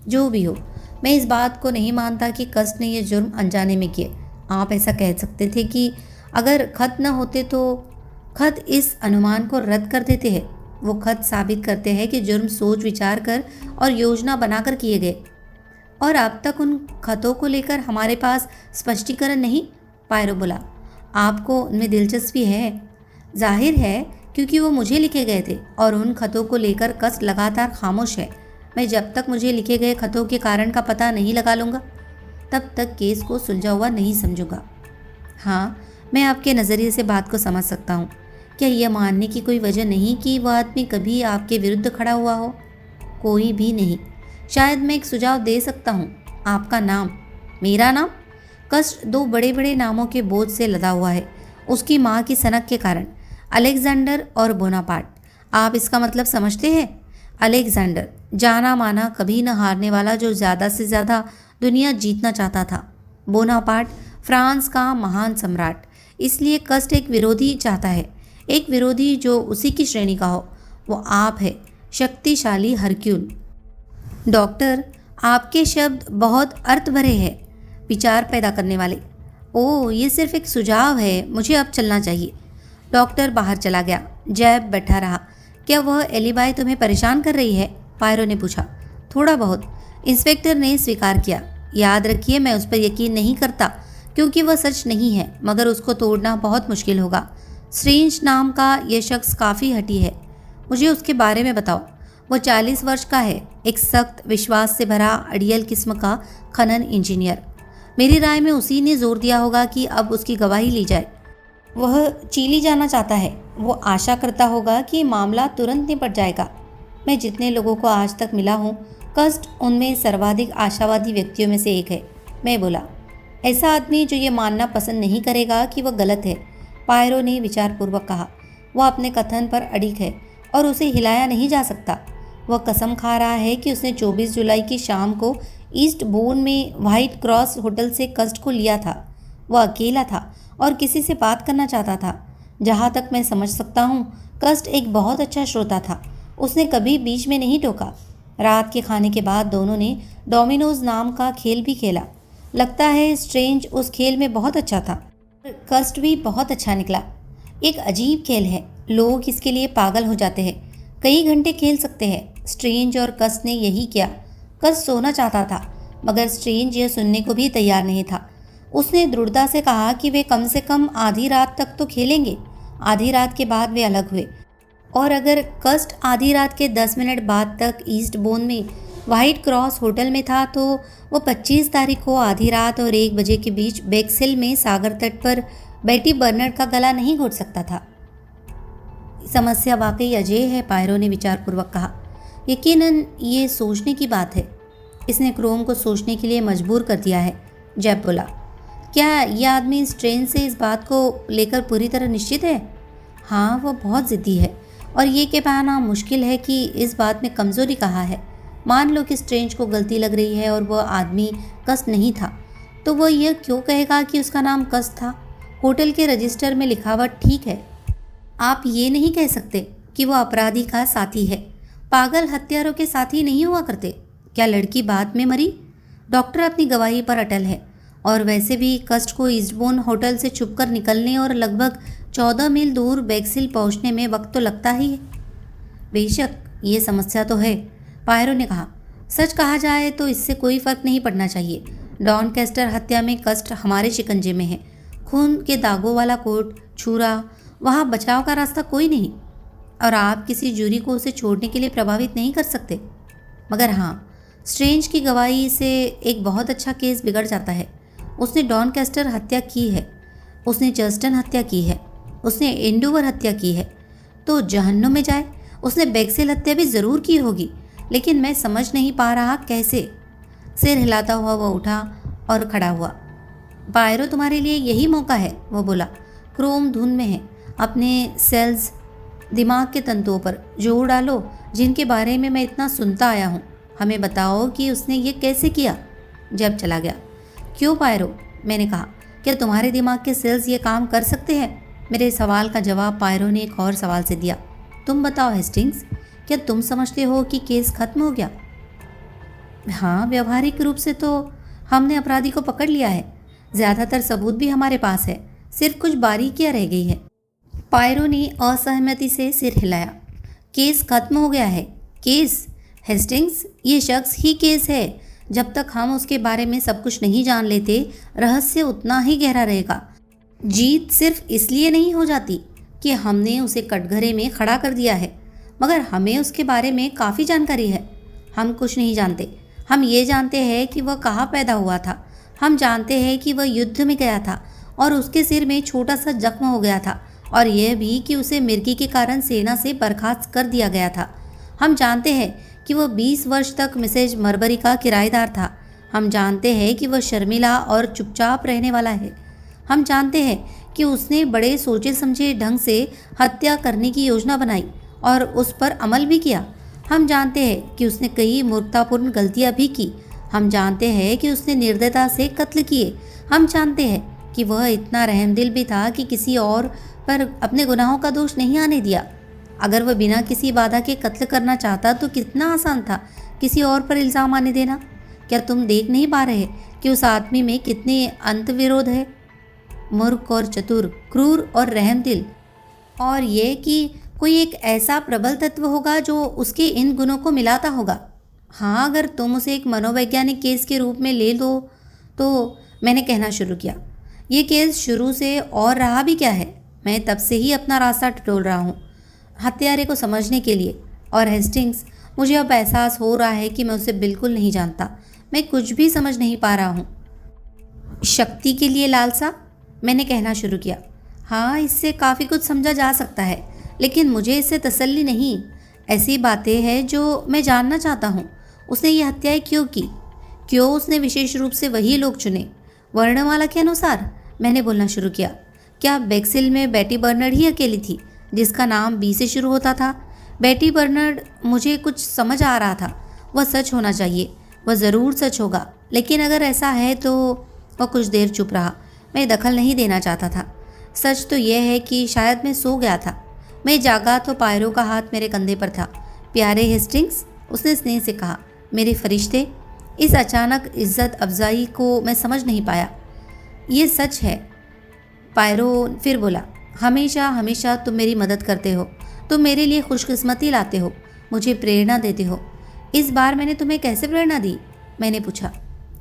जो भी हो, मैं इस बात को नहीं मानता कि कस्ट ने यह जुर्म अनजाने में किए। आप ऐसा कह सकते थे कि अगर खत न होते तो खत इस अनुमान को रद्द कर देते हैं। वो खत साबित करते हैं कि जुर्म सोच विचार कर और योजना बनाकर किए गए, और अब तक उन खतों को लेकर हमारे पास स्पष्टीकरण नहीं। पायरो बोला। आपको उनमें दिलचस्पी है? जाहिर है, क्योंकि वो मुझे लिखे गए थे और उन खतों को लेकर कस्ट लगातार खामोश है। मैं जब तक मुझे लिखे गए खतों के कारण का पता नहीं लगा लूँगा तब तक केस को सुलझा हुआ नहीं समझूंगा। हाँ, मैं आपके नज़रिए से बात को समझ सकता हूँ। क्या यह मानने की कोई वजह नहीं कि वह आदमी कभी आपके विरुद्ध खड़ा हुआ हो? कोई भी नहीं। शायद मैं एक सुझाव दे सकता हूँ। आपका नाम? मेरा नाम? कस्ट दो बड़े बड़े नामों के बोझ से लदा हुआ है, उसकी माँ की सनक के कारण, अलेक्जेंडर और बोनापार्ट। आप इसका मतलब समझते हैं? अलेक्जेंडर, जाना माना कभी न हारने वाला जो ज़्यादा से ज़्यादा दुनिया जीतना चाहता था। बोनापार्ट, फ्रांस का महान सम्राट। इसलिए कस्ट एक विरोधी चाहता है, एक विरोधी जो उसी की श्रेणी का हो। वो आप है, शक्तिशाली हरक्यूल। डॉक्टर, आपके शब्द बहुत अर्थ भरे हैं, विचार पैदा करने वाले। ओह, ये सिर्फ एक सुझाव है, मुझे अब चलना चाहिए। डॉक्टर बाहर चला गया। जैब बैठा रहा। क्या वह एलिबाई तुम्हें परेशान कर रही है? पायरो ने पूछा। थोड़ा बहुत, इंस्पेक्टर ने स्वीकार किया। याद रखिए, मैं उस पर यकीन नहीं करता क्योंकि वह सच नहीं है, मगर उसको तोड़ना बहुत मुश्किल होगा। स्ट्रेंज नाम का यह शख्स काफ़ी हठी है। मुझे उसके बारे में बताओ। वो 40 वर्ष का है, एक सख्त विश्वास से भरा अड़ियल किस्म का खनन इंजीनियर। मेरी राय में उसी ने जोर दिया होगा कि अब उसकी गवाही ली जाए। वह चिली जाना चाहता है। वो आशा करता होगा कि मामला तुरंत निपट जाएगा। मैं जितने लोगों को आज तक मिला हूँ, कस्ट उनमें सर्वाधिक आशावादी व्यक्तियों में से एक है। मैं बोला, ऐसा आदमी जो ये मानना पसंद नहीं करेगा कि वह गलत है। पायरो ने विचारपूर्वक कहा। वह अपने कथन पर अडिग है और उसे हिलाया नहीं जा सकता। वह कसम खा रहा है कि उसने 24 जुलाई की शाम को ईस्ट बोर्न में व्हाइट क्रॉस होटल से कस्ट को लिया था। वह अकेला था और किसी से बात करना चाहता था। जहाँ तक मैं समझ सकता हूँ, कस्ट एक बहुत अच्छा श्रोता था। उसने कभी बीच में नहीं टोका। रात के खाने के बाद दोनों ने डोमिनोज नाम का खेल भी खेला। लगता है स्ट्रेंज उस खेल में बहुत अच्छा था। कस्ट भी बहुत अच्छा निकला। एक अजीब खेल है, लोग इसके लिए पागल हो जाते हैं। कई घंटे खेल सकते हैं। स्ट्रेंज और कस्ट ने यही किया। कस्ट सोना चाहता था, मगर स्ट्रेंज यह सुनने को भी तैयार नहीं था। उसने दृढ़ता से कहा कि वे कम से कम आधी रात तक तो खेलेंगे। आधी रात के बाद वे अलग हुए। और अगर कस्ट आधी रात के 10 मिनट बाद तक ईस्ट बोन में व्हाइट क्रॉस होटल में था, तो वो 25 तारीख को आधी रात और 1 बजे के बीच बेक्सिल में सागर तट पर बेटी बर्नर्ड का गला नहीं घोट सकता था। समस्या वाकई अजय है, पायरो ने विचारपूर्वक कहा। यकीनन ये सोचने की बात है। इसने क्रोम को सोचने के लिए मजबूर कर दिया है। जैब बोला, क्या यह आदमी इस ट्रेन से इस बात को लेकर पूरी तरह निश्चित है? हाँ, वो बहुत ज़िद्दी है और ये कह पाना मुश्किल है कि इस बात में कमज़ोरी कहाँ है। मान लो कि स्ट्रेंज को गलती लग रही है और वह आदमी कस्ट नहीं था, तो वह यह क्यों कहेगा कि उसका नाम कस्ट था? होटल के रजिस्टर में लिखावट ठीक है। आप ये नहीं कह सकते कि वह अपराधी का साथी है। पागल हत्यारों के साथी नहीं हुआ करते। क्या लड़की बाद में मरी? डॉक्टर अपनी गवाही पर अटल है। और वैसे भी कस्ट को ईस्टबोर्न होटल से छुपकर निकलने और लगभग 14 मील दूर बेक्सिल पहुंचने में वक्त तो लगता ही है। बेशक ये समस्या तो है, पायरो ने कहा। सच कहा जाए तो इससे कोई फर्क नहीं पड़ना चाहिए। डॉनकेस्टर हत्या में कस्ट हमारे शिकंजे में है। खून के दागों वाला कोट, छुरा, वहाँ बचाव का रास्ता कोई नहीं। और आप किसी जूरी को उसे छोड़ने के लिए प्रभावित नहीं कर सकते। मगर हाँ, स्ट्रेंज की गवाही से एक बहुत अच्छा केस बिगड़ जाता है। उसने डॉनकेस्टर हत्या की है, उसने जस्टन हत्या की है, उसने एंडोवर हत्या की है, तो जहन्नुम में जाए। उसने बेक्सिल हत्या भी ज़रूर की होगी, लेकिन मैं समझ नहीं पा रहा कैसे। सिर हिलाता हुआ वह उठा और खड़ा हुआ। पायरो, तुम्हारे लिए यही मौका है, वह बोला। क्रोम धुन में है। अपने सेल्स, दिमाग के तंतुओं पर जोर डालो जिनके बारे में मैं इतना सुनता आया हूँ। हमें बताओ कि उसने ये कैसे किया। जब चला गया। क्यों पायरो? मैंने कहा। क्या तुम्हारे दिमाग के सेल्स ये काम कर सकते हैं? मेरे सवाल का जवाब पायरो ने एक और सवाल से दिया। तुम बताओ हेस्टिंग्स, क्या तुम समझते हो कि केस खत्म हो गया? हाँ, व्यावहारिक रूप से तो हमने अपराधी को पकड़ लिया है। ज़्यादातर सबूत भी हमारे पास है, सिर्फ कुछ बारीकियाँ रह गई है। पायरो ने असहमति से सिर हिलाया। केस खत्म हो गया है? केस? हेस्टिंग्स, ये शख्स ही केस है। जब तक हम उसके बारे में सब कुछ नहीं जान लेते, रहस्य उतना ही गहरा रहेगा। जीत सिर्फ इसलिए नहीं हो जाती कि हमने उसे कटघरे में खड़ा कर दिया है, मगर हमें उसके बारे में काफ़ी जानकारी है। हम कुछ नहीं जानते। हम ये जानते हैं कि वह कहाँ पैदा हुआ था। हम जानते हैं कि वह युद्ध में गया था और उसके सिर में छोटा सा जख्म हो गया था, और यह भी कि उसे मिर्गी के कारण सेना से बर्खास्त कर दिया गया था। हम जानते हैं कि वह 20 वर्ष तक मिसेज मरबरी का किराएदार था। हम जानते हैं कि वह शर्मिला और चुपचाप रहने वाला है। हम जानते हैं कि उसने बड़े सोचे समझे ढंग से हत्या करने की योजना बनाई और उस पर अमल भी किया। हम जानते हैं कि उसने कई मूर्खतापूर्ण गलतियां भी की। हम जानते हैं कि उसने निर्दयता से कत्ल किए। हम जानते हैं कि वह इतना रहमदिल भी था कि किसी और पर अपने गुनाहों का दोष नहीं आने दिया। अगर वह बिना किसी बाधा के कत्ल करना चाहता तो कितना आसान था किसी और पर इल्ज़ाम आने देना। क्या तुम देख नहीं पा रहे कि उस आदमी में कितने अंतविरोध है? मूर्ख और चतुर, क्रूर और रहमदिल, और ये कि कोई एक ऐसा प्रबल तत्व होगा जो उसके इन गुणों को मिलाता होगा। हाँ, अगर तुम उसे एक मनोवैज्ञानिक केस के रूप में ले लो तो मैंने कहना शुरू किया। ये केस शुरू से और रहा भी क्या है। मैं तब से ही अपना रास्ता टटोल रहा हूँ हत्यारे को समझने के लिए। और हेस्टिंग्स, मुझे अब एहसास हो रहा है कि मैं उसे बिल्कुल नहीं जानता। मैं कुछ भी समझ नहीं पा रहा हूँ। शक्ति के लिए लालसा, मैंने कहना शुरू किया। हाँ, इससे काफ़ी कुछ समझा जा सकता है, लेकिन मुझे इससे तसल्ली नहीं। ऐसी बातें हैं जो मैं जानना चाहता हूँ। उसने ये हत्याएं क्यों की? क्यों उसने विशेष रूप से वही लोग चुने? वर्णमाला के अनुसार, मैंने बोलना शुरू किया। क्या बेक्सिल में बेटी बर्नर्ड ही अकेली थी जिसका नाम बी से शुरू होता था? बेटी बर्नर्ड, मुझे कुछ समझ आ रहा था। वह सच होना चाहिए, वह ज़रूर सच होगा। लेकिन अगर ऐसा है तो वह कुछ देर चुप रहा। मैं दखल नहीं देना चाहता था। सच तो यह है कि शायद मैं सो गया था। मैं जागा तो पायरो का हाथ मेरे कंधे पर था। प्यारे हेस्टिंग्स, उसने स्नेह से कहा, मेरे फरिश्ते। इस अचानक इज्जत अफजाई को मैं समझ नहीं पाया। ये सच है, पायरो फिर बोला। हमेशा हमेशा तुम मेरी मदद करते हो, तुम मेरे लिए खुशकिस्मती लाते हो, मुझे प्रेरणा देते हो। इस बार मैंने तुम्हें कैसे प्रेरणा दी? मैंने पूछा।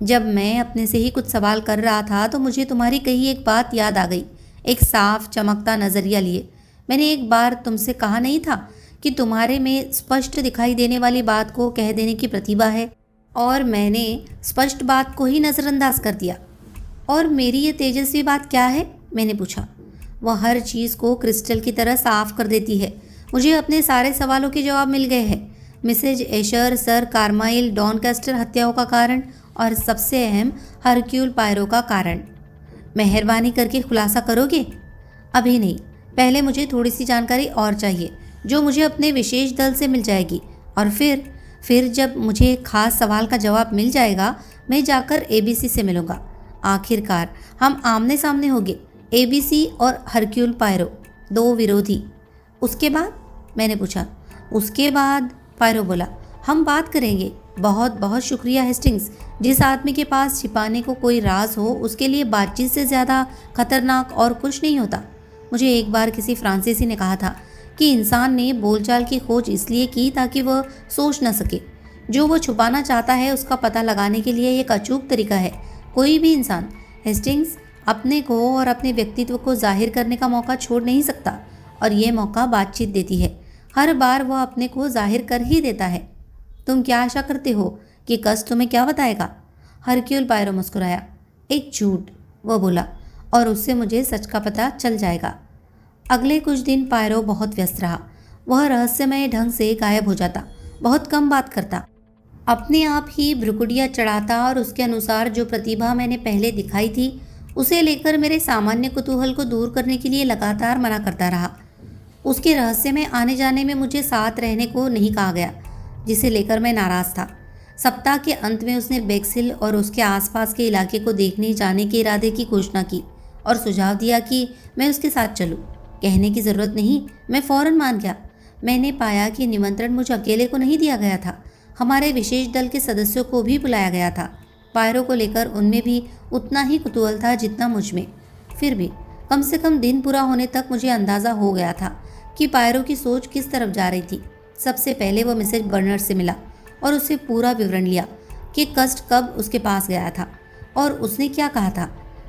जब मैं अपने से ही कुछ सवाल कर रहा था तो मुझे तुम्हारी कही एक बात याद आ गई, एक साफ चमकता नज़रिया लिए। मैंने एक बार तुमसे कहा नहीं था कि तुम्हारे में स्पष्ट दिखाई देने वाली बात को कह देने की प्रतिभा है, और मैंने स्पष्ट बात को ही नज़रअंदाज कर दिया। और मेरी ये तेजस्वी बात क्या है? मैंने पूछा। वह हर चीज़ को क्रिस्टल की तरह साफ कर देती है। मुझे अपने सारे सवालों के जवाब मिल गए हैं। मिसेज एशर, सर कार्माइल, डॉनकास्टर हत्याओं का कारण, और सबसे अहम हरक्यूल पायरो का कारण। मेहरबानी करके खुलासा करोगे? अभी नहीं, पहले मुझे थोड़ी सी जानकारी और चाहिए, जो मुझे अपने विशेष दल से मिल जाएगी, और फिर जब मुझे एक खास सवाल का जवाब मिल जाएगा, मैं जाकर एबीसी से मिलूंगा। आखिरकार हम आमने सामने होंगे, एबीसी और हरक्यूल पायरो, दो विरोधी। उसके बाद? मैंने पूछा। उसके बाद, पायरो बोला, हम बात करेंगे। बहुत बहुत शुक्रिया हेस्टिंग्स। जिस आदमी के पास छिपाने को कोई राज हो, उसके लिए बातचीत से ज़्यादा खतरनाक और कुछ नहीं होता। मुझे एक बार किसी फ्रांसीसी ने कहा था कि इंसान ने बोलचाल की खोज इसलिए की ताकि वह सोच न सके। जो वो छुपाना चाहता है उसका पता लगाने के लिए एक अचूक तरीका है। कोई भी इंसान, हेस्टिंग्स, अपने को और अपने व्यक्तित्व को जाहिर करने का मौका छोड़ नहीं सकता, और ये मौका बातचीत देती है। हर बार वह अपने को जाहिर कर ही देता है। तुम क्या आशा करते हो कि कस तुम्हें क्या बताएगा? हरक्यूल पायरो मुस्कुराया। एक झूठ, वह बोला, और उससे मुझे सच का पता चल जाएगा। अगले कुछ दिन पायरो बहुत व्यस्त रहा। वह रहस्यमय ढंग से गायब हो जाता, बहुत कम बात करता, अपने आप ही भ्रुकुटियाँ चढ़ाता, और उसके अनुसार जो प्रतिभा मैंने पहले दिखाई थी उसे लेकर मेरे सामान्य कुतूहल को दूर करने के लिए लगातार मना करता रहा। उसके रहस्य में आने जाने में मुझे साथ रहने को नहीं कहा गया, जिसे लेकर मैं नाराज़ था। सप्ताह के अंत में उसने बेक्सिल और उसके आसपास के इलाके को देखने जाने के इरादे की घोषणा की और सुझाव दिया कि मैं उसके साथ चलूं। कहने की ज़रूरत नहीं, मैं फ़ौरन मान गया। मैंने पाया कि निमंत्रण मुझे अकेले को नहीं दिया गया था, हमारे विशेष दल के सदस्यों को भी बुलाया गया था। पायरो को लेकर उनमें भी उतना ही कुतूहल था जितना मुझ में। फिर भी कम से कम दिन पूरा होने तक मुझे अंदाज़ा हो गया था कि पायरो की सोच किस तरफ जा रही थी। सबसे पहले वह मिसेज बर्नर्ड से मिला और उससे पूरा विवरण लिया कि कस्ट कब उसके पास गया था और उसने क्या कहा था।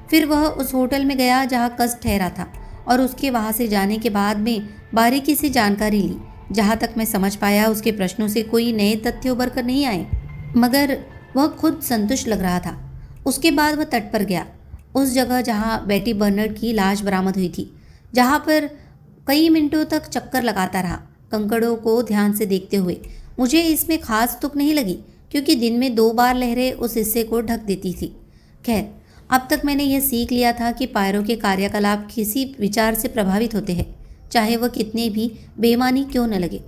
फिर वह उस होटल में गया जहाँ कस्ट ठहरा था, और उसके वहाँ से जाने के बाद में बारीकी से जानकारी ली। जहाँ तक मैं समझ पाया, उसके प्रश्नों से कोई नए तथ्य उभर कर नहीं आए, मगर वह खुद संतुष्ट लग रहा था। उसके बाद वह तट पर गया, उस जगह जहाँ बेटी बर्नर्ड की लाश बरामद हुई थी, जहाँ पर कई मिनटों तक चक्कर लगाता रहा, कंकड़ों को ध्यान से देखते हुए। मुझे इसमें खास तुक नहीं लगी, क्योंकि दिन में 2 बार लहरें उस हिस्से को ढक देती थी। खैर, अब तक मैंने यह सीख लिया था कि पायरो के कार्यकलाप किसी विचार से प्रभावित होते हैं, चाहे वह कितने भी बेमानी क्यों न लगे।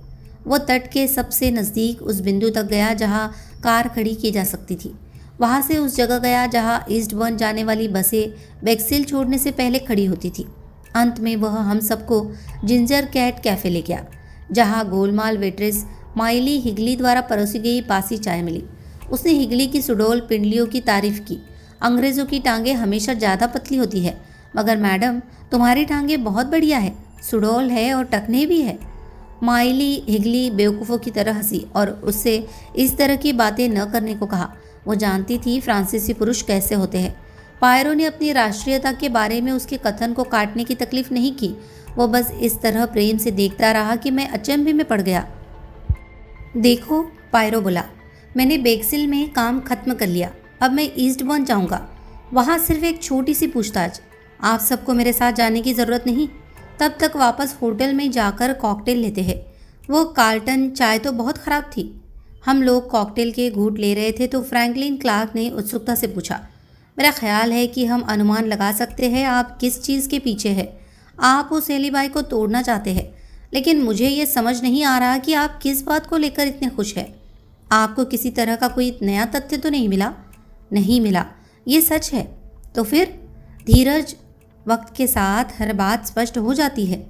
वह तट के सबसे नज़दीक उस बिंदु तक गया जहाँ कार खड़ी की जा सकती थी। वहाँ से उस जगह गया जहाँ ईस्टबर्न जाने वाली बसें बेक्सिल छोड़ने से पहले खड़ी होती थी। अंत में वह हम सबको जिंजर कैट कैफ़े ले गया, जहाँ गोलमाल वेट्रेस माइली हिगली द्वारा परोसी गई बासी चाय मिली। उसने हिगली की सुडौल पिंडलियों की तारीफ की। अंग्रेज़ों की टांगें हमेशा ज़्यादा पतली होती है, मगर मैडम तुम्हारी टांगें बहुत बढ़िया है, सुडौल है और टखने भी है। माइली हिगली बेवकूफ़ों की तरह हंसी और उससे इस तरह की बातें न करने को कहा। वो जानती थी फ्रांसीसी पुरुष कैसे होते हैं। पायरो ने अपनी राष्ट्रीयता के बारे में उसके कथन को काटने की तकलीफ नहीं की। वो बस इस तरह प्रेम से देखता रहा कि मैं अचंभे में पड़ गया। देखो, पायरो बोला, मैंने बेक्सिल में काम खत्म कर लिया, अब मैं ईस्टबर्न जाऊंगा। वहाँ सिर्फ एक छोटी सी पूछताछ, आप सबको मेरे साथ जाने की ज़रूरत नहीं। तब तक वापस होटल में जाकर कॉकटेल लेते हैं। वो कार्ल्टन चाय तो बहुत ख़राब थी। हम लोग कॉकटेल के घूंट ले रहे थे तो फ्रैंकलिन क्लार्क ने उत्सुकता से पूछा, मेरा ख्याल है कि हम अनुमान लगा सकते हैं आप किस चीज़ के पीछे है। आप उस एलिबाई को तोड़ना चाहते हैं, लेकिन मुझे ये समझ नहीं आ रहा कि आप किस बात को लेकर इतने खुश हैं। आपको किसी तरह का कोई नया तथ्य तो नहीं मिला? नहीं मिला, ये सच है। तो फिर? धीरज, वक्त के साथ हर बात स्पष्ट हो जाती है।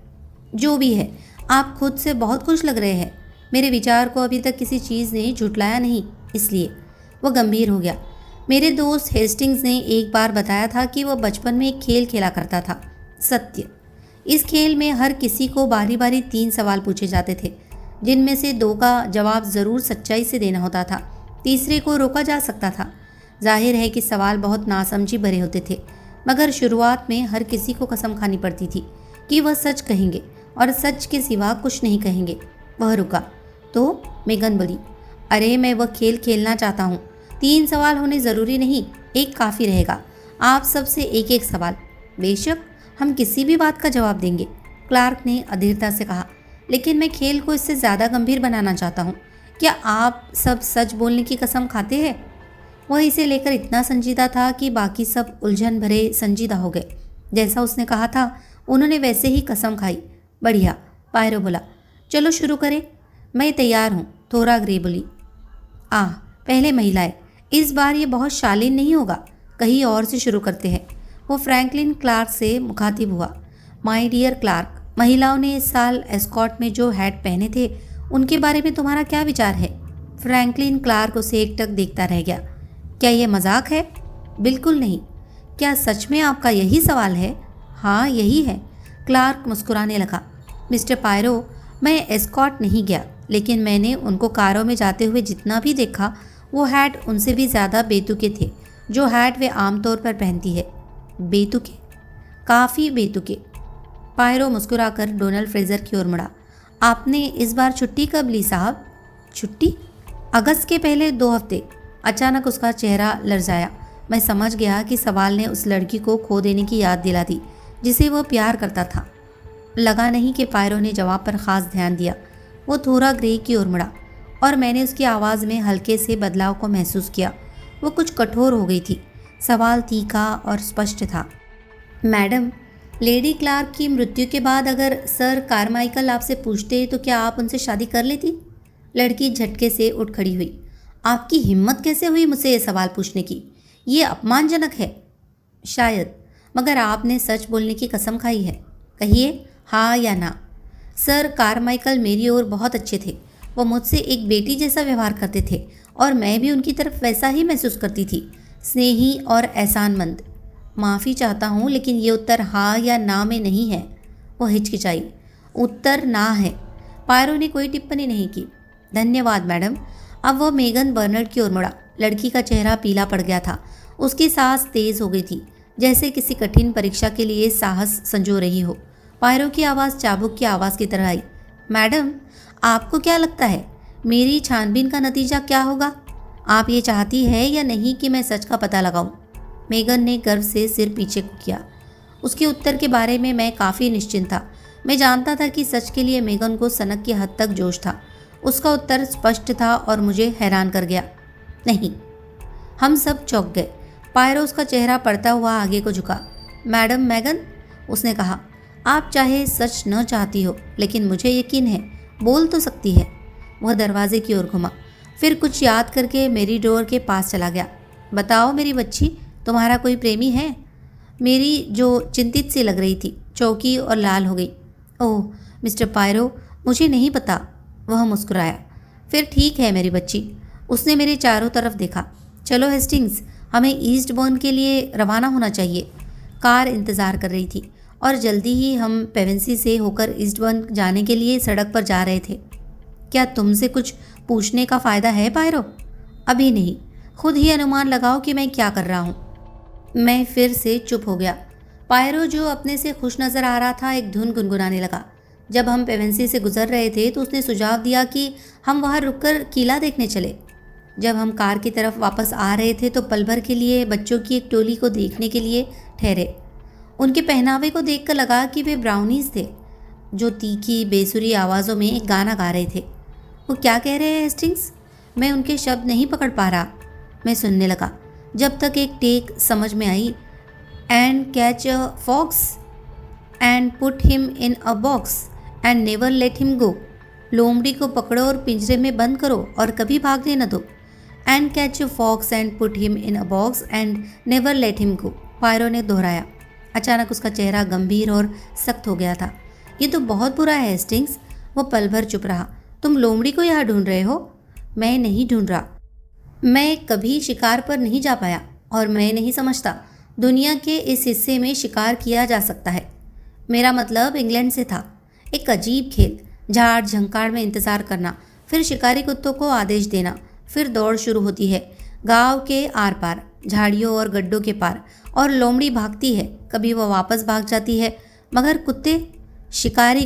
जो भी है, आप खुद से बहुत खुश लग रहे हैं। मेरे विचार को अभी तक किसी चीज़ ने झुठलाया नहीं, इसलिए। वह गंभीर हो गया। मेरे दोस्त हेस्टिंग्स ने एक बार बताया था कि वह बचपन में एक खेल खेला करता था, सत्य। इस खेल में हर किसी को बारी बारी 3 सवाल पूछे जाते थे, जिनमें से 2 का जवाब ज़रूर सच्चाई से देना होता था, तीसरे को रोका जा सकता था। जाहिर है कि सवाल बहुत नासमझी भरे होते थे, मगर शुरुआत में हर किसी को कसम खानी पड़ती थी कि वह सच कहेंगे और सच के सिवा कुछ नहीं कहेंगे। वह रुका तो मेगन बोली, अरे मैं वह खेल खेलना चाहता हूँ। 3 सवाल होने ज़रूरी नहीं, एक काफ़ी रहेगा। आप सबसे एक एक सवाल। बेशक, हम किसी भी बात का जवाब देंगे, क्लार्क ने अधीरता से कहा, लेकिन मैं खेल को इससे ज़्यादा गंभीर बनाना चाहता हूँ। क्या आप सब सच बोलने की कसम खाते हैं? वह इसे लेकर इतना संजीदा था कि बाकी सब उलझन भरे संजीदा हो गए। जैसा उसने कहा था उन्होंने वैसे ही कसम खाई। बढ़िया, पायरो बोला, चलो शुरू करें। मैं तैयार हूँ, थोरा ग्रे बोली। पहले महिलाएं। इस बार ये बहुत शालीन नहीं होगा, कहीं और से शुरू करते हैं। वो फ्रैंकलिन क्लार्क से मुखातिब हुआ। माय डियर क्लार्क, महिलाओं ने इस साल एस्कॉट में जो हैट पहने थे उनके बारे में तुम्हारा क्या विचार है? फ्रैंकलिन क्लार्क उसे एकटक देखता रह गया। क्या यह मजाक है? बिल्कुल नहीं। क्या सच में आपका यही सवाल है? हाँ, यही है। क्लार्क मुस्कुराने लगा। मिस्टर पायरो, मैं एस्कॉट नहीं गया, लेकिन मैंने उनको कारों में जाते हुए जितना भी देखा, वो हैट उनसे भी ज़्यादा बेतुके थे जो हैट वे आमतौर पर पहनती है। बेतुके? काफ़ी बेतुके। पायरो मुस्कुराकर डोनाल्ड फ्रेजर की ओर मुड़ा। आपने इस बार छुट्टी कब ली साहब? छुट्टी? अगस्त के पहले 2 हफ्ते। अचानक उसका चेहरा लरजाया। मैं समझ गया कि सवाल ने उस लड़की को खो देने की याद दिला दी जिसे वह प्यार करता था। लगा नहीं कि पायरो ने जवाब पर ख़ास ध्यान दिया। वो थोड़ा ग्रे की ओर मुड़ा और मैंने उसकी आवाज़ में हल्के से बदलाव को महसूस किया। वो कुछ कठोर हो गई थी। सवाल तीखा और स्पष्ट था। मैडम, लेडी क्लार्क की मृत्यु के बाद अगर सर कारमाइकल आपसे पूछते तो क्या आप उनसे शादी कर लेती? लड़की झटके से उठ खड़ी हुई। आपकी हिम्मत कैसे हुई मुझसे ये सवाल पूछने की? ये अपमानजनक है। शायद, मगर आपने सच बोलने की कसम खाई है। कहिए, हाँ या ना। सर कारमाइकल मेरी ओर बहुत अच्छे थे। वो मुझसे एक बेटी जैसा व्यवहार करते थे और मैं भी उनकी तरफ वैसा ही महसूस करती थी, स्नेही और एहसानमंद। माफ़ी चाहता हूँ, लेकिन ये उत्तर हाँ या ना में नहीं है। वो हिचकिचाई। उत्तर ना है। पायरो ने कोई टिप्पणी नहीं की। धन्यवाद मैडम। अब वह मेगन बर्नर्ड की ओर मुड़ा। लड़की का चेहरा पीला पड़ गया था। उसकी सांस तेज हो गई थी, जैसे किसी कठिन परीक्षा के लिए साहस संजो रही हो। पायरो की आवाज़ चाबुक की आवाज़ की तरह आई। मैडम, आपको क्या लगता है मेरी छानबीन का नतीजा क्या होगा? आप ये चाहती है या नहीं कि मैं सच का पता लगाऊं? मेगन ने गर्व से सिर पीछे किया। उसके उत्तर के बारे में मैं काफ़ी निश्चिंत था। मैं जानता था कि सच के लिए मेगन को सनक की हद तक जोश था। उसका उत्तर स्पष्ट था और मुझे हैरान कर गया। नहीं। हम सब चौंक गए। पायरो उसका चेहरा पड़ता हुआ आगे को झुका। मैडम मैगन, उसने कहा, आप चाहे सच न चाहती हो, लेकिन मुझे यकीन है बोल तो सकती है। वह दरवाजे की ओर घुमा, फिर कुछ याद करके मेरी डोर के पास चला गया। बताओ मेरी बच्ची, तुम्हारा कोई प्रेमी है? मेरी जो चिंतित सी लग रही थी चौंकी और लाल हो गई। ओह मिस्टर पायरो, मुझे नहीं पता। वह मुस्कुराया। फिर ठीक है मेरी बच्ची। उसने मेरे चारों तरफ देखा। चलो हेस्टिंग्स, हमें ईस्टबर्न के लिए रवाना होना चाहिए। कार इंतज़ार कर रही थी और जल्दी ही हम पेवेंसी से होकर ईस्टबर्न जाने के लिए सड़क पर जा रहे थे। क्या तुमसे कुछ पूछने का फ़ायदा है पायरो? अभी नहीं, खुद ही अनुमान लगाओ कि मैं क्या कर रहा हूँ। मैं फिर से चुप हो गया। पायरो, जो अपने से खुश नज़र आ रहा था, एक धुन गुनगुनाने लगा। जब हम पेवेंसी से गुजर रहे थे तो उसने सुझाव दिया कि हम वहाँ रुककर किला देखने चले। जब हम कार की तरफ वापस आ रहे थे तो पल भर के लिए बच्चों की एक टोली को देखने के लिए ठहरे। उनके पहनावे को देखकर लगा कि वे ब्राउनीज थे, जो तीखी बेसुरी आवाज़ों में एक गाना गा रहे थे। वो क्या कह रहे हैं हेस्टिंग्स? मैं उनके शब्द नहीं पकड़ पा रहा। मैं सुनने लगा जब तक एक टेक समझ में आई। And catch a fox and put him in a box and never let him go. लोमड़ी को पकड़ो और पिंजरे में बंद करो और कभी भागने न दो। And catch a fox and put him in a box and never let him go, Poirot ने दोहराया। अचानक उसका चेहरा गंभीर और सख्त हो गया था। ये तो बहुत बुरा है हेस्टिंग्स। वो पल भर चुप रहा। तुम लोमड़ी को यहाँ ढूंढ रहे हो? मैं नहीं ढूंढ रहा। मैं कभी शिकार पर नहीं जा पाया और मैं नहीं समझता दुनिया के इस हिस्से में शिकार किया जा सकता है। मेरा मतलब इंग्लैंड से था। एक अजीब खेल, झाड़ झंकार में इंतज़ार करना, फिर शिकारी कुत्तों को आदेश देना, फिर दौड़ शुरू होती है गांव के आर पार, झाड़ियों और गड्ढों के पार, और लोमड़ी भागती है, कभी वह वापस भाग जाती है, मगर कुत्ते, शिकारी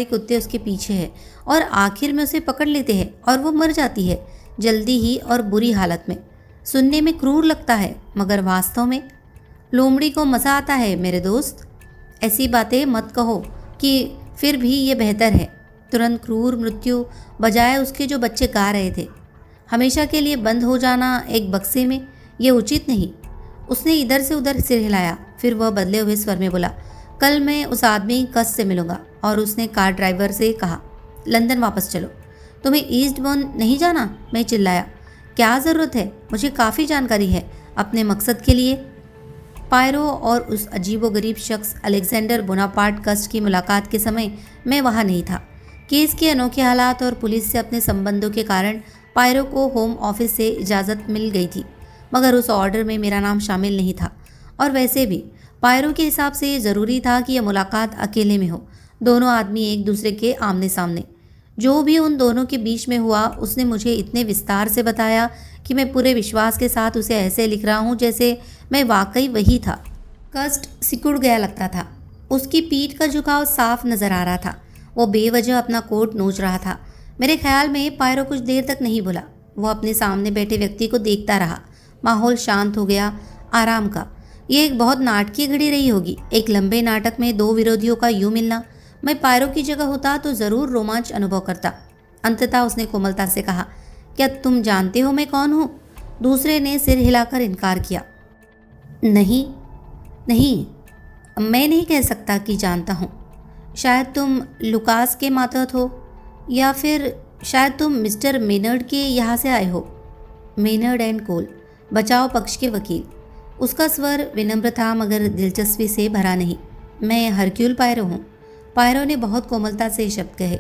कुत्ते उसके पीछे हैं और आखिर में उसे पकड़ लेते हैं और वो मर जाती है, जल्दी ही और बुरी हालत में। सुनने में क्रूर लगता है, मगर वास्तव में लोमड़ी को मज़ा आता है मेरे दोस्त। ऐसी बातें मत कहो कि फिर भी ये बेहतर है। तुरंत क्रूर मृत्यु बजाय उसके जो बच्चे गा रहे थे, हमेशा के लिए बंद हो जाना एक बक्से में, ये उचित नहीं। उसने इधर से उधर सिर हिलाया, फिर वह बदले हुए स्वर में बोला, कल मैं उस आदमी कस से मिलूंगा। और उसने कार ड्राइवर से कहा, लंदन वापस चलो। तुम्हें ईस्टबर्न नहीं जाना? मैं चिल्लाया। क्या ज़रूरत है? मुझे काफ़ी जानकारी है अपने मकसद के लिए। पायरो और उस अजीबोगरीब शख्स अलेक्जेंडर बोनापार्ट कस्ट की मुलाकात के समय मैं वहाँ नहीं था। केस के अनोखे हालात और पुलिस से अपने संबंधों के कारण पायरो को होम ऑफिस से इजाज़त मिल गई थी, मगर उस ऑर्डर में मेरा नाम शामिल नहीं था। और वैसे भी पायरो के हिसाब से ये ज़रूरी था कि यह मुलाकात अकेले में हो, दोनों आदमी एक दूसरे के आमने सामने। जो भी उन दोनों के बीच में हुआ उसने मुझे इतने विस्तार से बताया कि मैं पूरे विश्वास के साथ उसे ऐसे लिख रहा हूँ जैसे मैं वाकई वही था। कस्ट सिकुड़ गया लगता था। उसकी पीठ का झुकाव साफ नजर आ रहा था। वो बेवजह अपना कोट नोच रहा था। मेरे ख्याल में पायरो कुछ देर तक नहीं बोला। वो अपने सामने बैठे व्यक्ति को देखता रहा। माहौल शांत हो गया, आराम का। यह एक बहुत नाटकीय घड़ी रही होगी, एक लंबे नाटक में दो विरोधियों का यूं मिलना। मैं पायरो की जगह होता तो ज़रूर रोमांच अनुभव करता। अंततः उसने कोमलता से कहा, क्या तुम जानते हो मैं कौन हूँ? दूसरे ने सिर हिलाकर इनकार किया। नहीं, मैं नहीं कह सकता कि जानता हूँ। शायद तुम लुकास के मातहत हो, या फिर शायद तुम मिस्टर मेनर्ड के यहाँ से आए हो। मेनर्ड एंड कोल, बचाव पक्ष के वकील। उसका स्वर विनम्र था मगर दिलचस्पी से भरा नहीं। मैं हरक्यूल पायरो हूँ। पायरो ने बहुत कोमलता से शब्द कहे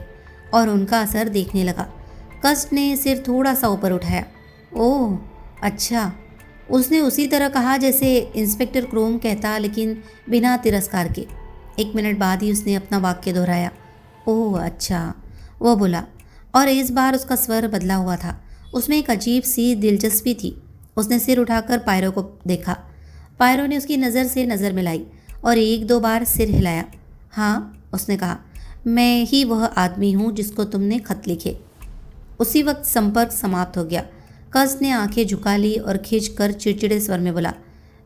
और उनका असर देखने लगा। कस्ट ने सिर थोड़ा सा ऊपर उठाया। ओह अच्छा, उसने उसी तरह कहा जैसे इंस्पेक्टर क्रोम कहता, लेकिन बिना तिरस्कार के। एक मिनट बाद ही उसने अपना वाक्य दोहराया। ओह अच्छा, वो बोला, और इस बार उसका स्वर बदला हुआ था। उसमें एक अजीब सी दिलचस्पी थी। उसने सिर उठाकर पायरो को देखा। पायरो ने उसकी नज़र से नज़र मिलाई और एक दो बार सिर हिलाया। हाँ, उसने कहा, मैं ही वह आदमी हूँ जिसको तुमने खत लिखे। उसी वक्त संपर्क समाप्त हो गया। कस ने आंखें झुका ली और खींचकर चिड़चिड़े स्वर में बोला,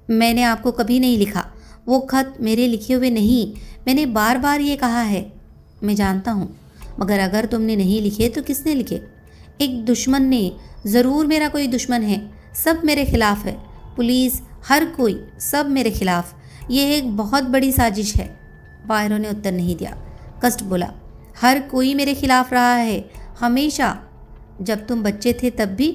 मैंने आपको कभी नहीं लिखा। वो खत मेरे लिखे हुए नहीं। मैंने बार बार ये कहा है। मैं जानता हूँ, मगर अगर तुमने नहीं लिखे तो किसने लिखे? एक दुश्मन ने। ज़रूर मेरा कोई दुश्मन है। सब मेरे खिलाफ है। पुलिस, हर कोई, सब मेरे खिलाफ। ये एक बहुत बड़ी साजिश है। पायरो ने उत्तर नहीं दिया। कस्ट बोला, हर कोई मेरे खिलाफ रहा है, हमेशा। जब तुम बच्चे थे तब भी?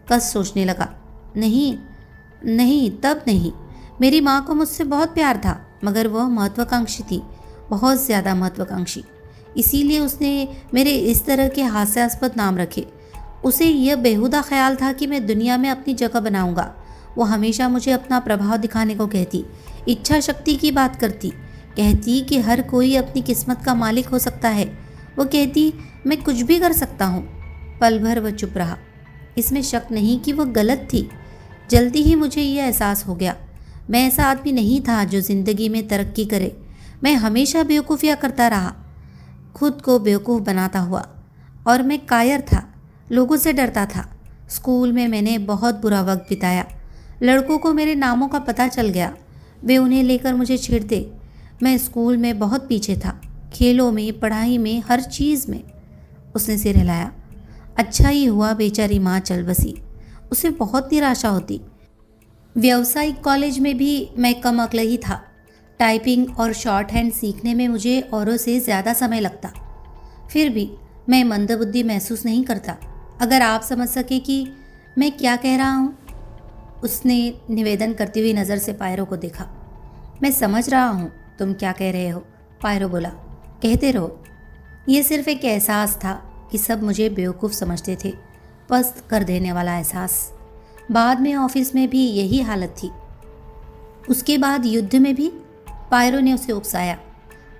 कस्ट सोचने लगा। नहीं, तब नहीं। मेरी माँ को मुझसे बहुत प्यार था, मगर वह महत्वाकांक्षी थी, बहुत ज़्यादा महत्वाकांक्षी। इसीलिए उसने मेरे इस तरह के हास्यास्पद नाम रखे। उसे यह बेहुदा ख्याल था कि मैं दुनिया में अपनी जगह बनाऊंगा। वो हमेशा मुझे अपना प्रभाव दिखाने को कहती, इच्छा शक्ति की बात करती, कहती कि हर कोई अपनी किस्मत का मालिक हो सकता है। वो कहती मैं कुछ भी कर सकता हूँ। पल भर वह चुप रहा। इसमें शक नहीं कि वह गलत थी। जल्दी ही मुझे यह एहसास हो गया। मैं ऐसा आदमी नहीं था जो ज़िंदगी में तरक्की करे। मैं हमेशा बेवकूफ़ियाँ करता रहा, खुद को बेवकूफ़ बनाता हुआ। और मैं कायर था, लोगों से डरता था। स्कूल में मैंने बहुत बुरा वक्त बिताया। लड़कों को मेरे नामों का पता चल गया। वे उन्हें लेकर मुझे छेड़ते। मैं स्कूल में बहुत पीछे था, खेलों में, पढ़ाई में, हर चीज़ में। उसने सिर हिलाया। अच्छा ही हुआ बेचारी माँ चल बसी। उसे बहुत निराशा होती। व्यावसायिक कॉलेज में भी मैं कम अक्ल ही था। टाइपिंग और शॉर्ट हैंड सीखने में मुझे औरों से ज़्यादा समय लगता। फिर भी मैं मंदबुद्धि महसूस नहीं करता। अगर आप समझ सके कि मैं क्या कह रहा हूँ। उसने निवेदन करती हुई नज़र से पायरो को देखा। मैं समझ रहा हूँ तुम क्या कह रहे हो, पायरो बोला। कहते रहो। ये सिर्फ एक एहसास था कि सब मुझे बेवकूफ़ समझते थे, पस्त कर देने वाला एहसास। बाद में ऑफिस में भी यही हालत थी। उसके बाद युद्ध में भी पायरो ने उसे उकसाया।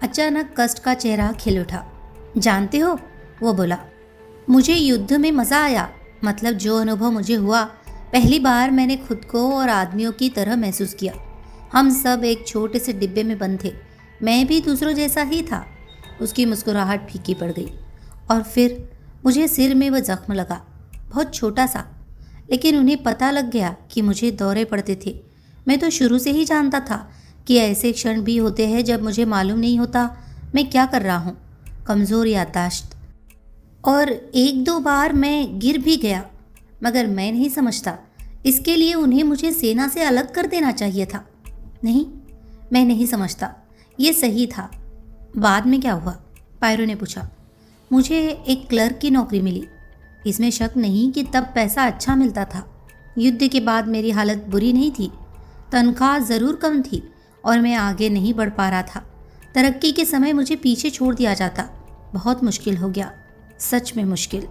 अचानक कष्ट का चेहरा खिल उठा। जानते हो, वो बोला, मुझे युद्ध में मज़ा आया। मतलब जो अनुभव मुझे हुआ, पहली बार मैंने खुद को और आदमियों की तरह महसूस किया। हम सब एक छोटे से डिब्बे में बंद थे। मैं भी दूसरों जैसा ही था। उसकी मुस्कुराहट फीकी पड़ गई और फिर मुझे सिर में वह जख्म लगा, बहुत छोटा सा, लेकिन उन्हें पता लग गया कि मुझे दौरे पड़ते थे। मैं तो शुरू से ही जानता था कि ऐसे क्षण भी होते हैं जब मुझे मालूम नहीं होता मैं क्या कर रहा हूँ। कमज़ोर याददाश्त। और एक दो बार मैं गिर भी गया, मगर मैं नहीं समझता इसके लिए उन्हें मुझे सेना से अलग कर देना चाहिए था। नहीं, मैं नहीं समझता, ये सही था। बाद में क्या हुआ? पायरो ने पूछा। मुझे एक क्लर्क की नौकरी मिली। इसमें शक नहीं कि तब पैसा अच्छा मिलता था। युद्ध के बाद मेरी हालत बुरी नहीं थी, तनख्वाह ज़रूर कम थी और मैं आगे नहीं बढ़ पा रहा था। तरक्की के समय मुझे पीछे छोड़ दिया जाता। बहुत मुश्किल हो गया, सच में मुश्किल,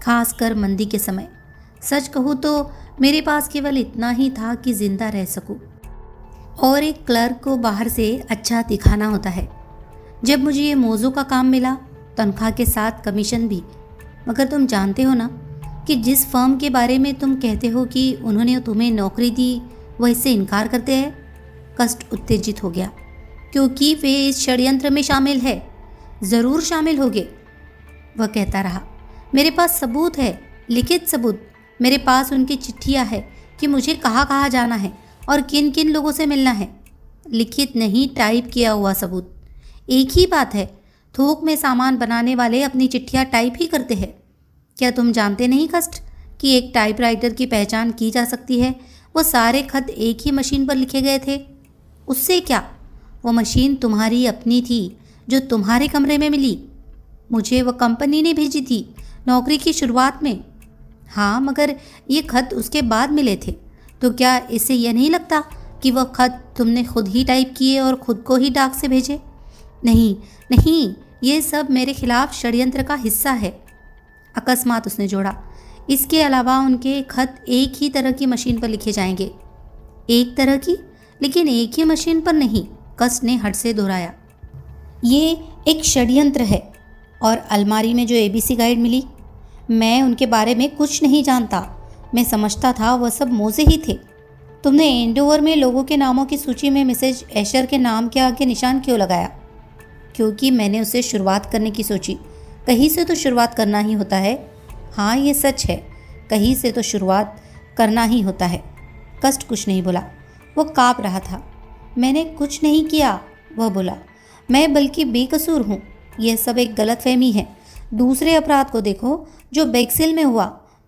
खासकर मंदी के समय। सच कहूँ तो मेरे पास केवल इतना ही था कि जिंदा रह सकूं। और एक क्लर्क को बाहर से अच्छा दिखाना होता है। जब मुझे ये मौजू का काम मिला, तनख्वाह के साथ कमीशन भी। मगर तुम जानते हो ना कि जिस फर्म के बारे में तुम कहते हो कि उन्होंने तुम्हें नौकरी दी, वह इससे इनकार करते हैं। कष्ट उत्तेजित हो गया, क्योंकि वे इस षड्यंत्र में शामिल है। ज़रूर शामिल होगे, वह कहता रहा। मेरे पास सबूत है, लिखित सबूत। मेरे पास उनकी चिट्ठियाँ है कि मुझे कहाँ कहाँ जाना है और किन किन लोगों से मिलना है। लिखित नहीं, टाइप किया हुआ सबूत। एक ही बात है, थोक में सामान बनाने वाले अपनी चिट्ठियाँ टाइप ही करते हैं। क्या तुम जानते नहीं कष्ट कि एक टाइपराइटर की पहचान की जा सकती है? वो सारे खत एक ही मशीन पर लिखे गए थे। उससे क्या, वो मशीन तुम्हारी अपनी थी जो तुम्हारे कमरे में मिली। मुझे वह कंपनी ने भेजी थी नौकरी की शुरुआत में। हाँ, मगर ये खत उसके बाद मिले थे। तो क्या इससे यह नहीं लगता कि वह खत तुमने खुद ही टाइप किए और खुद को ही डाक से भेजे? नहीं नहीं, ये सब मेरे खिलाफ षड्यंत्र का हिस्सा है, अकस्मात उसने जोड़ा। इसके अलावा उनके खत एक ही तरह की मशीन पर लिखे जाएंगे। एक तरह की, लेकिन एक ही मशीन पर नहीं, कष्ट ने हट से दोहराया। ये एक षड्यंत्र है। और अलमारी में जो एबीसी गाइड मिली, मैं उनके बारे में कुछ नहीं जानता। मैं समझता था वह सब मोज़े ही थे। तुमने एंडोवर में लोगों के नामों की सूची में मिसेज एशर के नाम के आगे निशान क्यों लगाया? क्योंकि मैंने उसे शुरुआत करने की सोची। कहीं से तो शुरुआत करना ही होता है। हाँ, ये सच है, कहीं से तो शुरुआत करना ही होता है। कष्ट कुछ नहीं बोला, वो काँप रहा था। मैंने कुछ नहीं किया, वह बोला। मैं बल्कि बेकसूर हूँ। यह सब एक गलतफहमी है। दूसरे अपराध को देखो जो बेक्सिल में हुआ।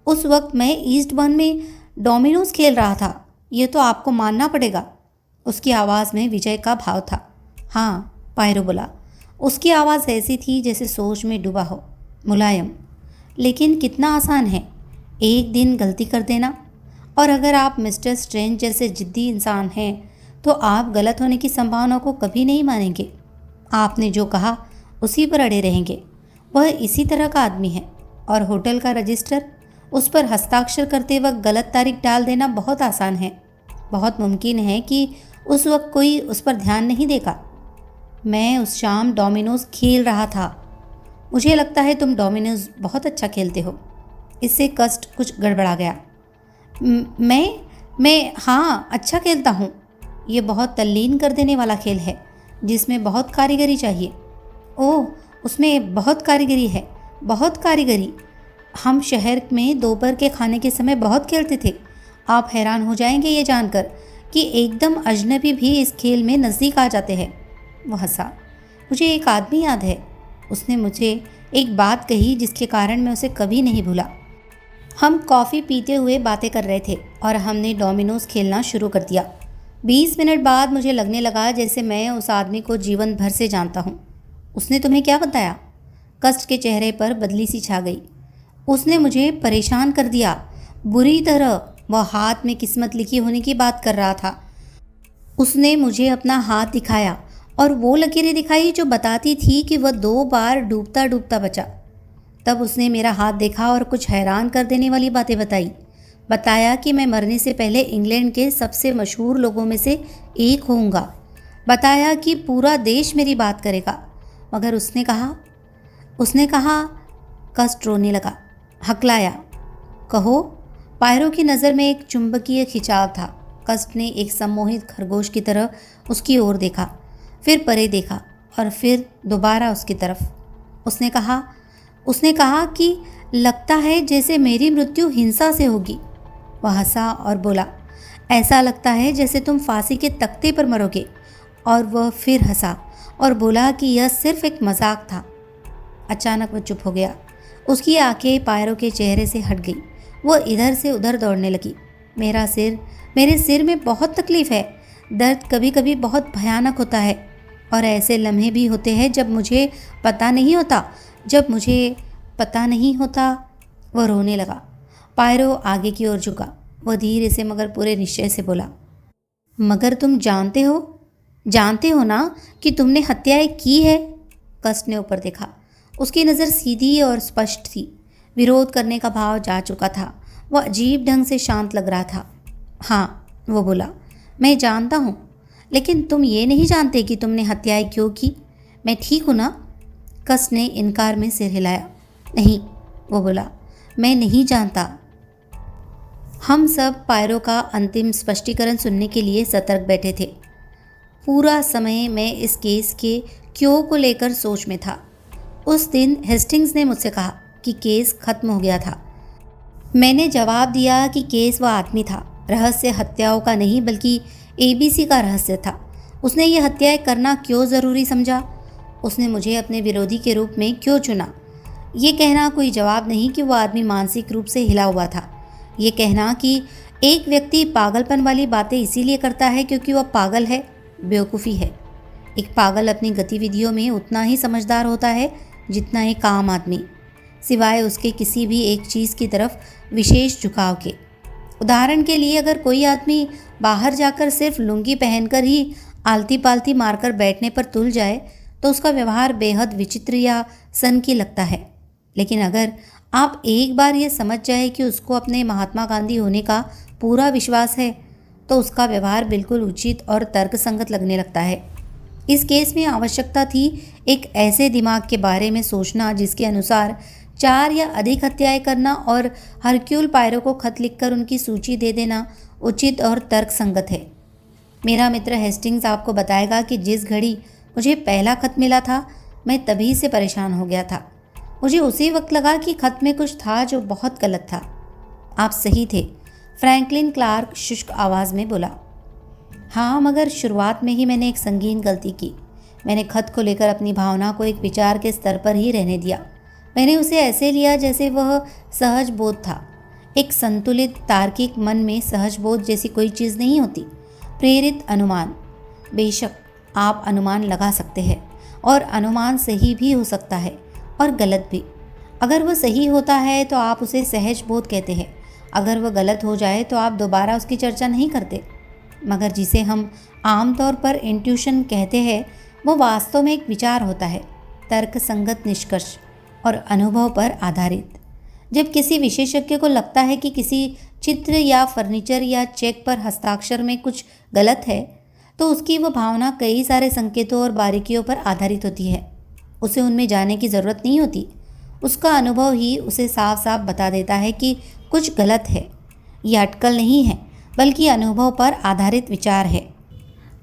उस वक्त मैं ईस्ट बर्न में डोमिनोज खेल रहा था। ये तो आपको मानना पड़ेगा। उसकी आवाज़ में विजय का भाव था। हाँ, पायरो बोला। उसकी आवाज़ ऐसी थी जैसे सोच में डूबा हो, मुलायम। लेकिन कितना आसान है एक दिन गलती कर देना। और अगर आप मिस्टर स्ट्रेंज जैसे जिद्दी इंसान हैं तो आप गलत होने की संभावना को कभी नहीं मानेंगे। आपने जो कहा उसी पर अड़े रहेंगे। वह इसी तरह का आदमी है। और होटल का रजिस्टर, उस पर हस्ताक्षर करते वक्त गलत तारीख डाल देना बहुत आसान है। बहुत मुमकिन है कि उस वक्त कोई उस पर ध्यान नहीं देगा। मैं उस शाम डोमिनोज खेल रहा था। मुझे लगता है तुम डोमिनोज बहुत अच्छा खेलते हो। इससे कष्ट कुछ गड़बड़ा गया। मैं हाँ, अच्छा खेलता हूँ। ये बहुत तल्लीन कर देने वाला खेल है जिसमें बहुत कारीगरी चाहिए। ओह, उसमें बहुत कारीगरी है, बहुत कारीगरी। हम शहर में दोपहर के खाने के समय बहुत खेलते थे। आप हैरान हो जाएंगे ये जानकर कि एकदम अजनबी भी इस खेल में नज़दीक आ जाते हैं। वो हंसा। मुझे एक आदमी याद है, उसने मुझे एक बात कही जिसके कारण मैं उसे कभी नहीं भूला। हम कॉफ़ी पीते हुए बातें कर रहे थे और हमने डोमिनोज खेलना शुरू कर दिया। 20 मिनट बाद मुझे लगने लगा जैसे मैं उस आदमी को जीवन भर से जानता हूँ। उसने तुम्हें क्या बताया? कष्ट के चेहरे पर बदली सी छा गई। उसने मुझे परेशान कर दिया, बुरी तरह। वह हाथ में किस्मत लिखी होने की बात कर रहा था। उसने मुझे अपना हाथ दिखाया और वो लकीरें दिखाई जो बताती थी कि वह 2 बार डूबता डूबता बचा। तब उसने मेरा हाथ देखा और कुछ हैरान कर देने वाली बातें बताया कि मैं मरने से पहले इंग्लैंड के सबसे मशहूर लोगों में से एक होऊंगा। बताया कि पूरा देश मेरी बात करेगा। मगर उसने कहा कस्ट रोने लगा, हकलाया, कहो। पायरो की नज़र में एक चुंबकीय खिंचाव था। कस्ट ने एक सम्मोहित खरगोश की तरह उसकी ओर देखा, फिर परे देखा और फिर दोबारा उसकी तरफ। उसने कहा कि लगता है जैसे मेरी मृत्यु हिंसा से होगी। वह हंसा और बोला, ऐसा लगता है जैसे तुम फांसी के तख्ते पर मरोगे। और वह फिर हंसा और बोला कि यह सिर्फ एक मजाक था। अचानक वह चुप हो गया। उसकी आंखें पायरो के चेहरे से हट गई। वह इधर से उधर दौड़ने लगी। मेरे सिर में बहुत तकलीफ है। दर्द कभी कभी बहुत भयानक होता है और ऐसे लम्हे भी होते हैं जब मुझे पता नहीं होता। वह रोने लगा। पायरो आगे की ओर झुका। वह धीरे से मगर पूरे निश्चय से बोला, मगर तुम जानते हो ना कि तुमने हत्याएं की है। कस्ट ने ऊपर देखा। उसकी नज़र सीधी और स्पष्ट थी। विरोध करने का भाव जा चुका था। वह अजीब ढंग से शांत लग रहा था। हाँ, वो बोला, मैं जानता हूँ, लेकिन तुम ये नहीं जानते कि तुमने हत्याएं क्यों की। मैं ठीक हूँ ना? कस्ट ने इनकार में सिर हिलाया। नहीं, वो बोला, मैं नहीं जानता। हम सब पायरो का अंतिम स्पष्टीकरण सुनने के लिए सतर्क बैठे थे। पूरा समय मैं इस केस के क्यों को लेकर सोच में था। उस दिन हेस्टिंग्स ने मुझसे कहा कि केस खत्म हो गया था। मैंने जवाब दिया कि केस वह आदमी था। रहस्य हत्याओं का नहीं बल्कि एबीसी का रहस्य था। उसने ये हत्याएं करना क्यों ज़रूरी समझा? उसने मुझे अपने विरोधी के रूप में क्यों चुना? ये कहना कोई जवाब नहीं कि वह आदमी मानसिक रूप से हिला हुआ था। ये कहना कि एक व्यक्ति पागलपन वाली बातें इसीलिए करता है क्योंकि वह पागल है, बेवकूफ़ी है। एक पागल अपनी गतिविधियों में उतना ही समझदार होता है जितना एक आम आदमी, सिवाय उसके किसी भी एक चीज़ की तरफ विशेष झुकाव के। उदाहरण के लिए, अगर कोई आदमी बाहर जाकर सिर्फ लुंगी पहनकर ही आलती पालती मारकर बैठने पर तुल जाए तो उसका व्यवहार बेहद विचित्र या सनकी लगता है। लेकिन अगर आप एक बार ये समझ जाए कि उसको अपने महात्मा गांधी होने का पूरा विश्वास है तो उसका व्यवहार बिल्कुल उचित और तर्कसंगत लगने लगता है। इस केस में आवश्यकता थी एक ऐसे दिमाग के बारे में सोचना जिसके अनुसार 4 या अधिक हत्याएं करना और हरक्यूल पायरो को खत लिखकर उनकी सूची दे देना उचित और तर्कसंगत है। मेरा मित्र हेस्टिंग्स आपको बताएगा कि जिस घड़ी मुझे पहला खत मिला था मैं तभी से परेशान हो गया था। मुझे उसी वक्त लगा कि खत में कुछ था जो बहुत गलत था। आप सही थे, फ्रैंकलिन क्लार्क शुष्क आवाज़ में बोला। हाँ, मगर शुरुआत में ही मैंने एक संगीन गलती की। मैंने खत को लेकर अपनी भावना को एक विचार के स्तर पर ही रहने दिया। मैंने उसे ऐसे लिया जैसे वह सहज बोध था। एक संतुलित तार्किक मन में सहज बोध जैसी कोई चीज़ नहीं होती। प्रेरित अनुमान। बेशक आप अनुमान लगा सकते हैं और अनुमान सही भी हो सकता है और गलत भी। अगर वह सही होता है तो आप उसे सहज बोध कहते हैं। अगर वह गलत हो जाए तो आप दोबारा उसकी चर्चा नहीं करते। मगर जिसे हम आमतौर पर इंट्यूशन कहते हैं वो वास्तव में एक विचार होता है, तर्कसंगत निष्कर्ष और अनुभव पर आधारित। जब किसी विशेषज्ञ को लगता है कि किसी चित्र या फर्नीचर या चेक पर हस्ताक्षर में कुछ गलत है तो उसकी वह भावना कई सारे संकेतों और बारीकियों पर आधारित होती है। उसे उनमें जाने की ज़रूरत नहीं होती। उसका अनुभव ही उसे साफ साफ बता देता है कि कुछ गलत है। यह अटकल नहीं है बल्कि अनुभव पर आधारित विचार है।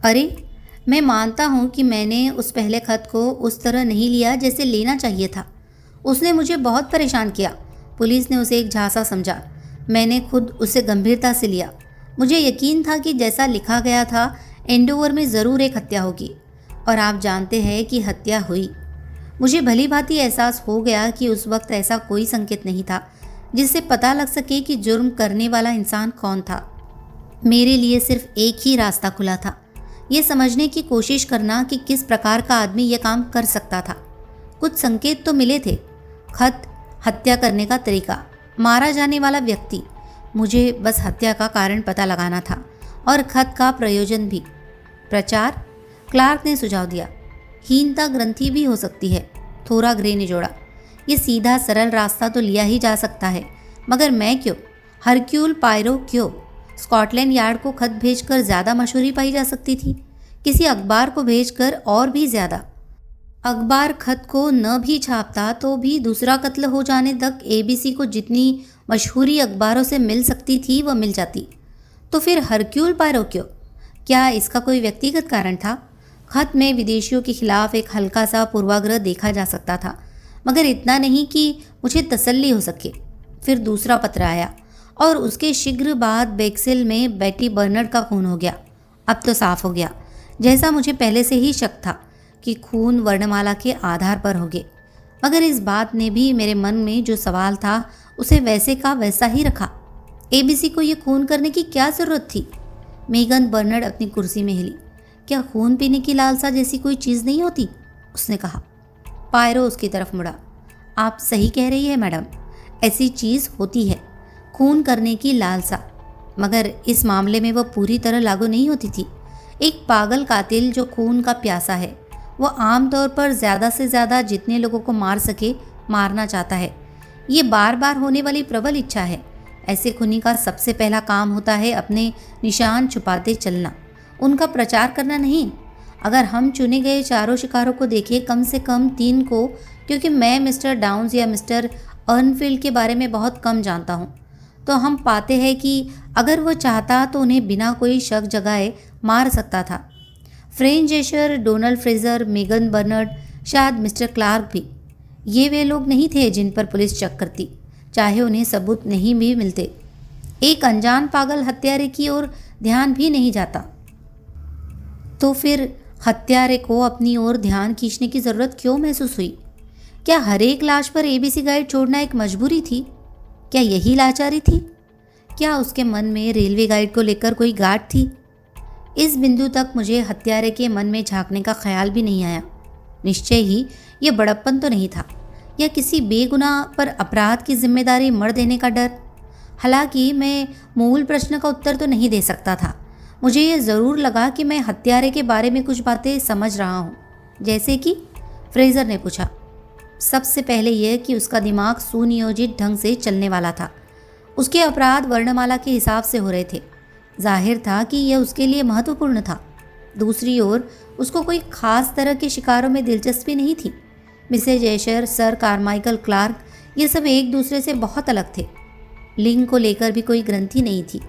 अरे, मैं मानता हूँ कि मैंने उस पहले खत को उस तरह नहीं लिया जैसे लेना चाहिए था। उसने मुझे बहुत परेशान किया। पुलिस ने उसे एक झांसा समझा। मैंने खुद उसे गंभीरता से लिया। मुझे यकीन था कि जैसा लिखा गया था एंडोवर में ज़रूर एक हत्या होगी। और आप जानते हैं कि हत्या हुई। मुझे भली भांति एहसास हो गया कि उस वक्त ऐसा कोई संकेत नहीं था जिससे पता लग सके कि जुर्म करने वाला इंसान कौन था। मेरे लिए सिर्फ एक ही रास्ता खुला था, ये समझने की कोशिश करना कि किस प्रकार का आदमी यह काम कर सकता था। कुछ संकेत तो मिले थे। खत, हत्या करने का तरीका, मारा जाने वाला व्यक्ति। मुझे बस हत्या का कारण पता लगाना था और खत का प्रयोजन भी। प्रचार, क्लार्क ने सुझाव दिया। हीनता ग्रंथि भी हो सकती है, थोड़ा ग्रे ने जोड़ा। ये सीधा सरल रास्ता तो लिया ही जा सकता है, मगर मैं क्यों? हरक्यूल पायरो क्यों? स्कॉटलैंड यार्ड को खत भेजकर ज़्यादा मशहूरी पाई जा सकती थी, किसी अखबार को भेजकर और भी ज़्यादा। अखबार खत को न भी छापता तो भी दूसरा कत्ल हो जाने तक एबीसी को जितनी मशहूरी अखबारों से मिल सकती थी वह मिल जाती। तो फिर हरक्यूल पायरो क्यों? क्या इसका कोई व्यक्तिगत कारण था? खत में विदेशियों के खिलाफ एक हल्का सा पूर्वाग्रह देखा जा सकता था, मगर इतना नहीं कि मुझे तसल्ली हो सके। फिर दूसरा पत्र आया और उसके शीघ्र बाद बेक्सिल में बेटी बर्नर्ड का खून हो गया। अब तो साफ हो गया, जैसा मुझे पहले से ही शक था कि खून वर्णमाला के आधार पर होगे। मगर इस बात ने भी मेरे मन में जो सवाल था उसे वैसे का वैसा ही रखा। एबीसी को ये खून करने की क्या ज़रूरत थी? मेगन बर्नर्ड अपनी कुर्सी में हिली। क्या खून पीने की लालसा जैसी कोई चीज़ नहीं होती? उसने कहा। पायरो उसकी तरफ मुड़ा। आप सही कह रही है मैडम, ऐसी चीज़ होती है, खून करने की लालसा, मगर इस मामले में वह पूरी तरह लागू नहीं होती थी। एक पागल कातिल जो खून का प्यासा है, वह आमतौर पर ज़्यादा से ज़्यादा जितने लोगों को मार सके मारना चाहता है। ये बार बार होने वाली प्रबल इच्छा है। ऐसे खूनी का सबसे पहला काम होता है अपने निशान छुपाते चलना, उनका प्रचार करना नहीं। अगर हम चुने गए चारों शिकारों को देखें, कम से कम 3 को, क्योंकि मैं मिस्टर डाउन्स या मिस्टर अर्नफील्ड के बारे में बहुत कम जानता हूँ, तो हम पाते हैं कि अगर वह चाहता तो उन्हें बिना कोई शक जगाए मार सकता था। French Asher, Donald Fraser, Megan Bernard, शायद मिस्टर क्लार्क भी। ये वे लोग नहीं थे जिन पर पुलिस चेक करती, चाहे उन्हें सबूत नहीं भी मिलते। एक अनजान पागल हत्यारे की ओर ध्यान भी नहीं जाता। तो फिर हत्यारे को अपनी ओर ध्यान खींचने की ज़रूरत क्यों महसूस हुई? क्या हर एक लाश पर एबीसी गाइड छोड़ना एक मजबूरी थी? क्या यही लाचारी थी? क्या उसके मन में रेलवे गाइड को लेकर कोई गांठ थी? इस बिंदु तक मुझे हत्यारे के मन में झांकने का ख्याल भी नहीं आया। निश्चय ही यह बड़प्पन तो नहीं था, या किसी बेगुनाह पर अपराध की जिम्मेदारी मढ़ देने का डर। हालांकि मैं मूल प्रश्न का उत्तर तो नहीं दे सकता था। मुझे यह ज़रूर लगा कि मैं हत्यारे के बारे में कुछ बातें समझ रहा हूँ। जैसे कि? फ्रेजर ने पूछा। सबसे पहले यह कि उसका दिमाग सुनियोजित ढंग से चलने वाला था। उसके अपराध वर्णमाला के हिसाब से हो रहे थे। जाहिर था कि यह उसके लिए महत्वपूर्ण था। दूसरी ओर उसको कोई खास तरह के शिकारों में दिलचस्पी नहीं थी। Mrs Ascher, sir Carmichael Clarke, ये सब एक दूसरे से बहुत अलग थे। लिंग को लेकर भी कोई ग्रंथि नहीं थी,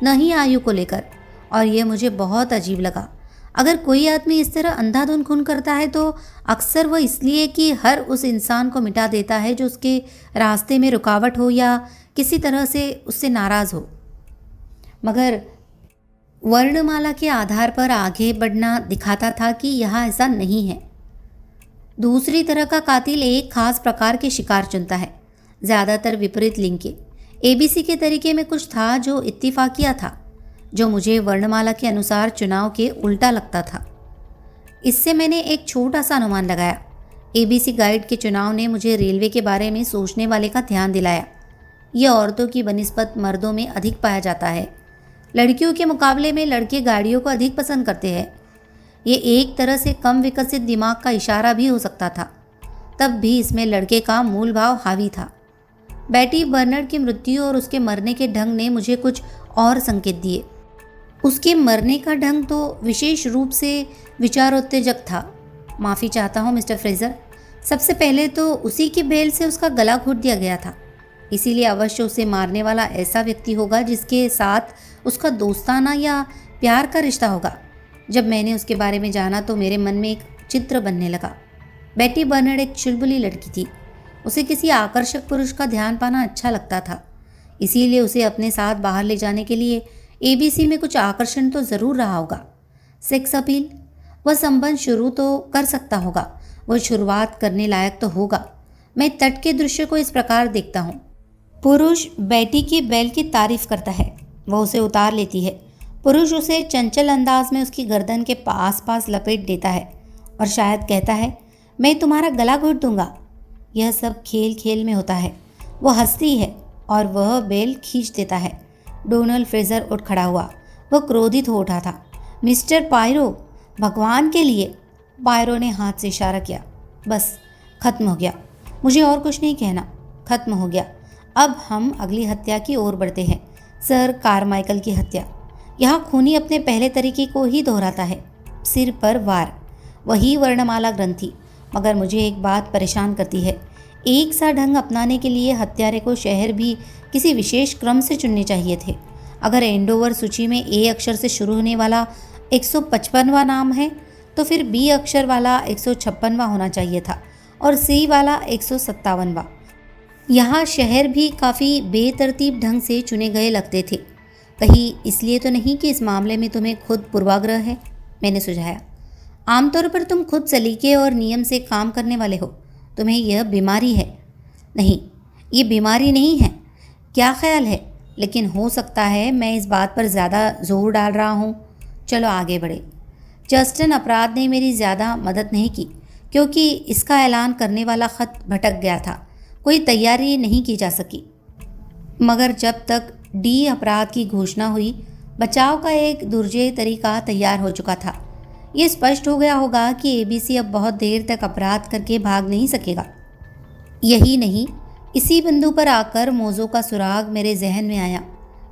न ही आयु को लेकर, और यह मुझे बहुत अजीब लगा। अगर कोई आदमी इस तरह अंधाधुंध खून करता है तो अक्सर वह इसलिए कि हर उस इंसान को मिटा देता है जो उसके रास्ते में रुकावट हो या किसी तरह से उससे नाराज़ हो। मगर वर्णमाला के आधार पर आगे बढ़ना दिखाता था कि यहाँ ऐसा नहीं है। दूसरी तरह का कातिल एक खास प्रकार के शिकार चुनता है, ज़्यादातर विपरीत लिंग के। एबीसी के तरीके में कुछ था जो इत्तिफाकिया था, जो मुझे वर्णमाला के अनुसार चुनाव के उल्टा लगता था। इससे मैंने एक छोटा सा अनुमान लगाया। एबीसी गाइड के चुनाव ने मुझे रेलवे के बारे में सोचने वाले का ध्यान दिलाया। यह औरतों की बनिस्बत मर्दों में अधिक पाया जाता है। लड़कियों के मुकाबले में लड़के गाड़ियों को अधिक पसंद करते हैं। ये एक तरह से कम विकसित दिमाग का इशारा भी हो सकता था। तब भी इसमें लड़के का मूल भाव हावी था। बेटी बर्नर्ड की मृत्यु और उसके मरने के ढंग ने मुझे कुछ और संकेत दिए। उसके मरने का ढंग तो विशेष रूप से विचारोत्तेजक था। माफ़ी चाहता हूँ मिस्टर फ्रेजर, सबसे पहले तो उसी की बेल से उसका गला घोट दिया गया था। इसीलिए अवश्य उसे मारने वाला ऐसा व्यक्ति होगा जिसके साथ उसका दोस्ताना या प्यार का रिश्ता होगा। जब मैंने उसके बारे में जाना तो मेरे मन में एक चित्र बनने लगा। बेटी बर्नर्ड एक चुलबुली लड़की थी। उसे किसी आकर्षक पुरुष का ध्यान पाना अच्छा लगता था, इसीलिए उसे अपने साथ बाहर ले जाने के लिए एबीसी में कुछ आकर्षण तो ज़रूर रहा होगा। सेक्स अपील, वह संबंध शुरू तो कर सकता होगा, वह शुरुआत करने लायक तो होगा। मैं तट के दृश्य को इस प्रकार देखता हूँ। पुरुष बेटी की बैल की तारीफ करता है, वह उसे उतार लेती है। पुरुष उसे चंचल अंदाज में उसकी गर्दन के पास पास लपेट देता है और शायद कहता है, मैं तुम्हारा गला घोट दूंगा। यह सब खेल खेल में होता है। वह हंसती है और वह बेल खींच देता है। डोनाल्ड फ्रेजर उठ खड़ा हुआ। वह क्रोधित हो उठा था। मिस्टर पायरो, भगवान के लिए। पायरो ने हाथ से इशारा किया। बस खत्म हो गया, मुझे और कुछ नहीं कहना, खत्म हो गया। अब हम अगली हत्या की ओर बढ़ते हैं, सर कारमाइकल की हत्या। यहाँ खूनी अपने पहले तरीके को ही दोहराता है, सिर पर वार, वही वर्णमाला ग्रंथि। मगर मुझे एक बात परेशान करती है, एक सा ढंग अपनाने के लिए हत्यारे को शहर भी किसी विशेष क्रम से चुनने चाहिए थे। अगर एंडोवर सूची में ए अक्षर से शुरू होने वाला 155वां नाम है तो फिर बी अक्षर वाला 156वां होना चाहिए था और सी वाला 157वां। यहाँ शहर भी काफ़ी बेतरतीब ढंग से चुने गए लगते थे। कहीं इसलिए तो नहीं कि इस मामले में तुम्हें खुद पूर्वाग्रह है, मैंने सुझाया। आमतौर पर तुम खुद सलीके और नियम से काम करने वाले हो, तुम्हें यह बीमारी है। नहीं, ये बीमारी नहीं है। क्या ख्याल है? लेकिन हो सकता है मैं इस बात पर ज़्यादा जोर डाल रहा हूँ। चलो आगे बढ़े। जस्टिन अपराध ने मेरी ज़्यादा मदद नहीं की क्योंकि इसका ऐलान करने वाला ख़त भटक गया था, कोई तैयारी नहीं की जा सकी। मगर जब तक डी अपराध की घोषणा हुई, बचाव का एक दुर्जेय तरीका तैयार हो चुका था। ये स्पष्ट हो गया होगा कि एबीसी अब बहुत देर तक अपराध करके भाग नहीं सकेगा। यही नहीं, इसी बिंदु पर आकर मोज़ों का सुराग मेरे जहन में आया।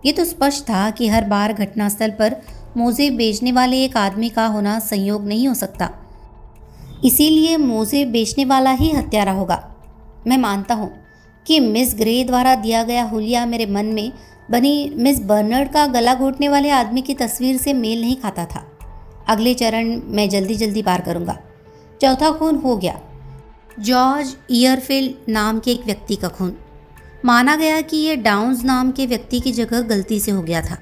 ये तो स्पष्ट था कि हर बार घटनास्थल पर मोज़े बेचने वाले एक आदमी का होना संयोग नहीं हो सकता, इसीलिए मोज़े बेचने वाला ही हत्यारा होगा। मैं मानता हूँ कि मिस ग्रे द्वारा दिया गया हुलिया मेरे मन में बनी मिस बर्नर्ड का गला घोटने वाले आदमी की तस्वीर से मेल नहीं खाता था। अगले चरण मैं जल्दी जल्दी पार करूँगा। चौथा खून हो गया, जॉर्ज ईयरफील्ड नाम के एक व्यक्ति का खून। माना गया कि यह डाउन्स नाम के व्यक्ति की जगह गलती से हो गया था,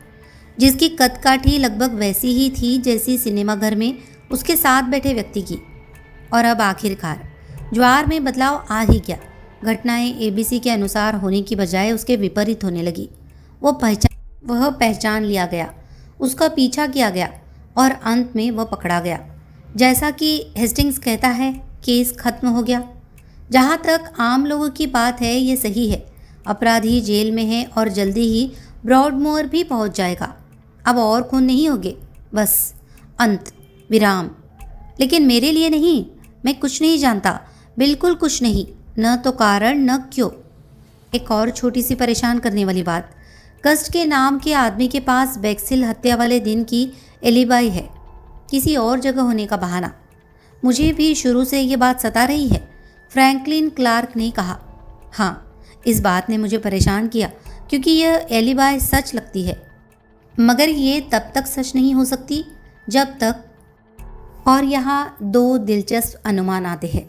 जिसकी कदकाठी लगभग वैसी ही थी जैसी सिनेमाघर में उसके साथ बैठे व्यक्ति की। और अब आखिरकार ज्वार में बदलाव आ ही गया। घटनाएं एबीसी के अनुसार होने की बजाय उसके विपरीत होने लगी। वह पहचान लिया गया, उसका पीछा किया गया और अंत में वह पकड़ा गया। जैसा कि हेस्टिंग्स कहता है, केस खत्म हो गया। जहाँ तक आम लोगों की बात है, ये सही है। अपराधी जेल में है और जल्दी ही ब्रॉडमोर भी पहुँच जाएगा। अब और खून नहीं होंगे, बस अंत, विराम। लेकिन मेरे लिए नहीं, मैं कुछ नहीं जानता, बिल्कुल कुछ नहीं, न तो कारण न क्यों। एक और छोटी सी परेशान करने वाली बात, कस्ट के नाम के आदमी के पास बेक्सिल हत्या वाले दिन की एलिबाई है, किसी और जगह होने का बहाना। मुझे भी शुरू से ये बात सता रही है, फ्रैंकलिन क्लार्क ने कहा। हाँ, इस बात ने मुझे परेशान किया क्योंकि यह एलिबाई सच लगती है, मगर ये तब तक सच नहीं हो सकती जब तक। और यहाँ दो दिलचस्प अनुमान आते हैं।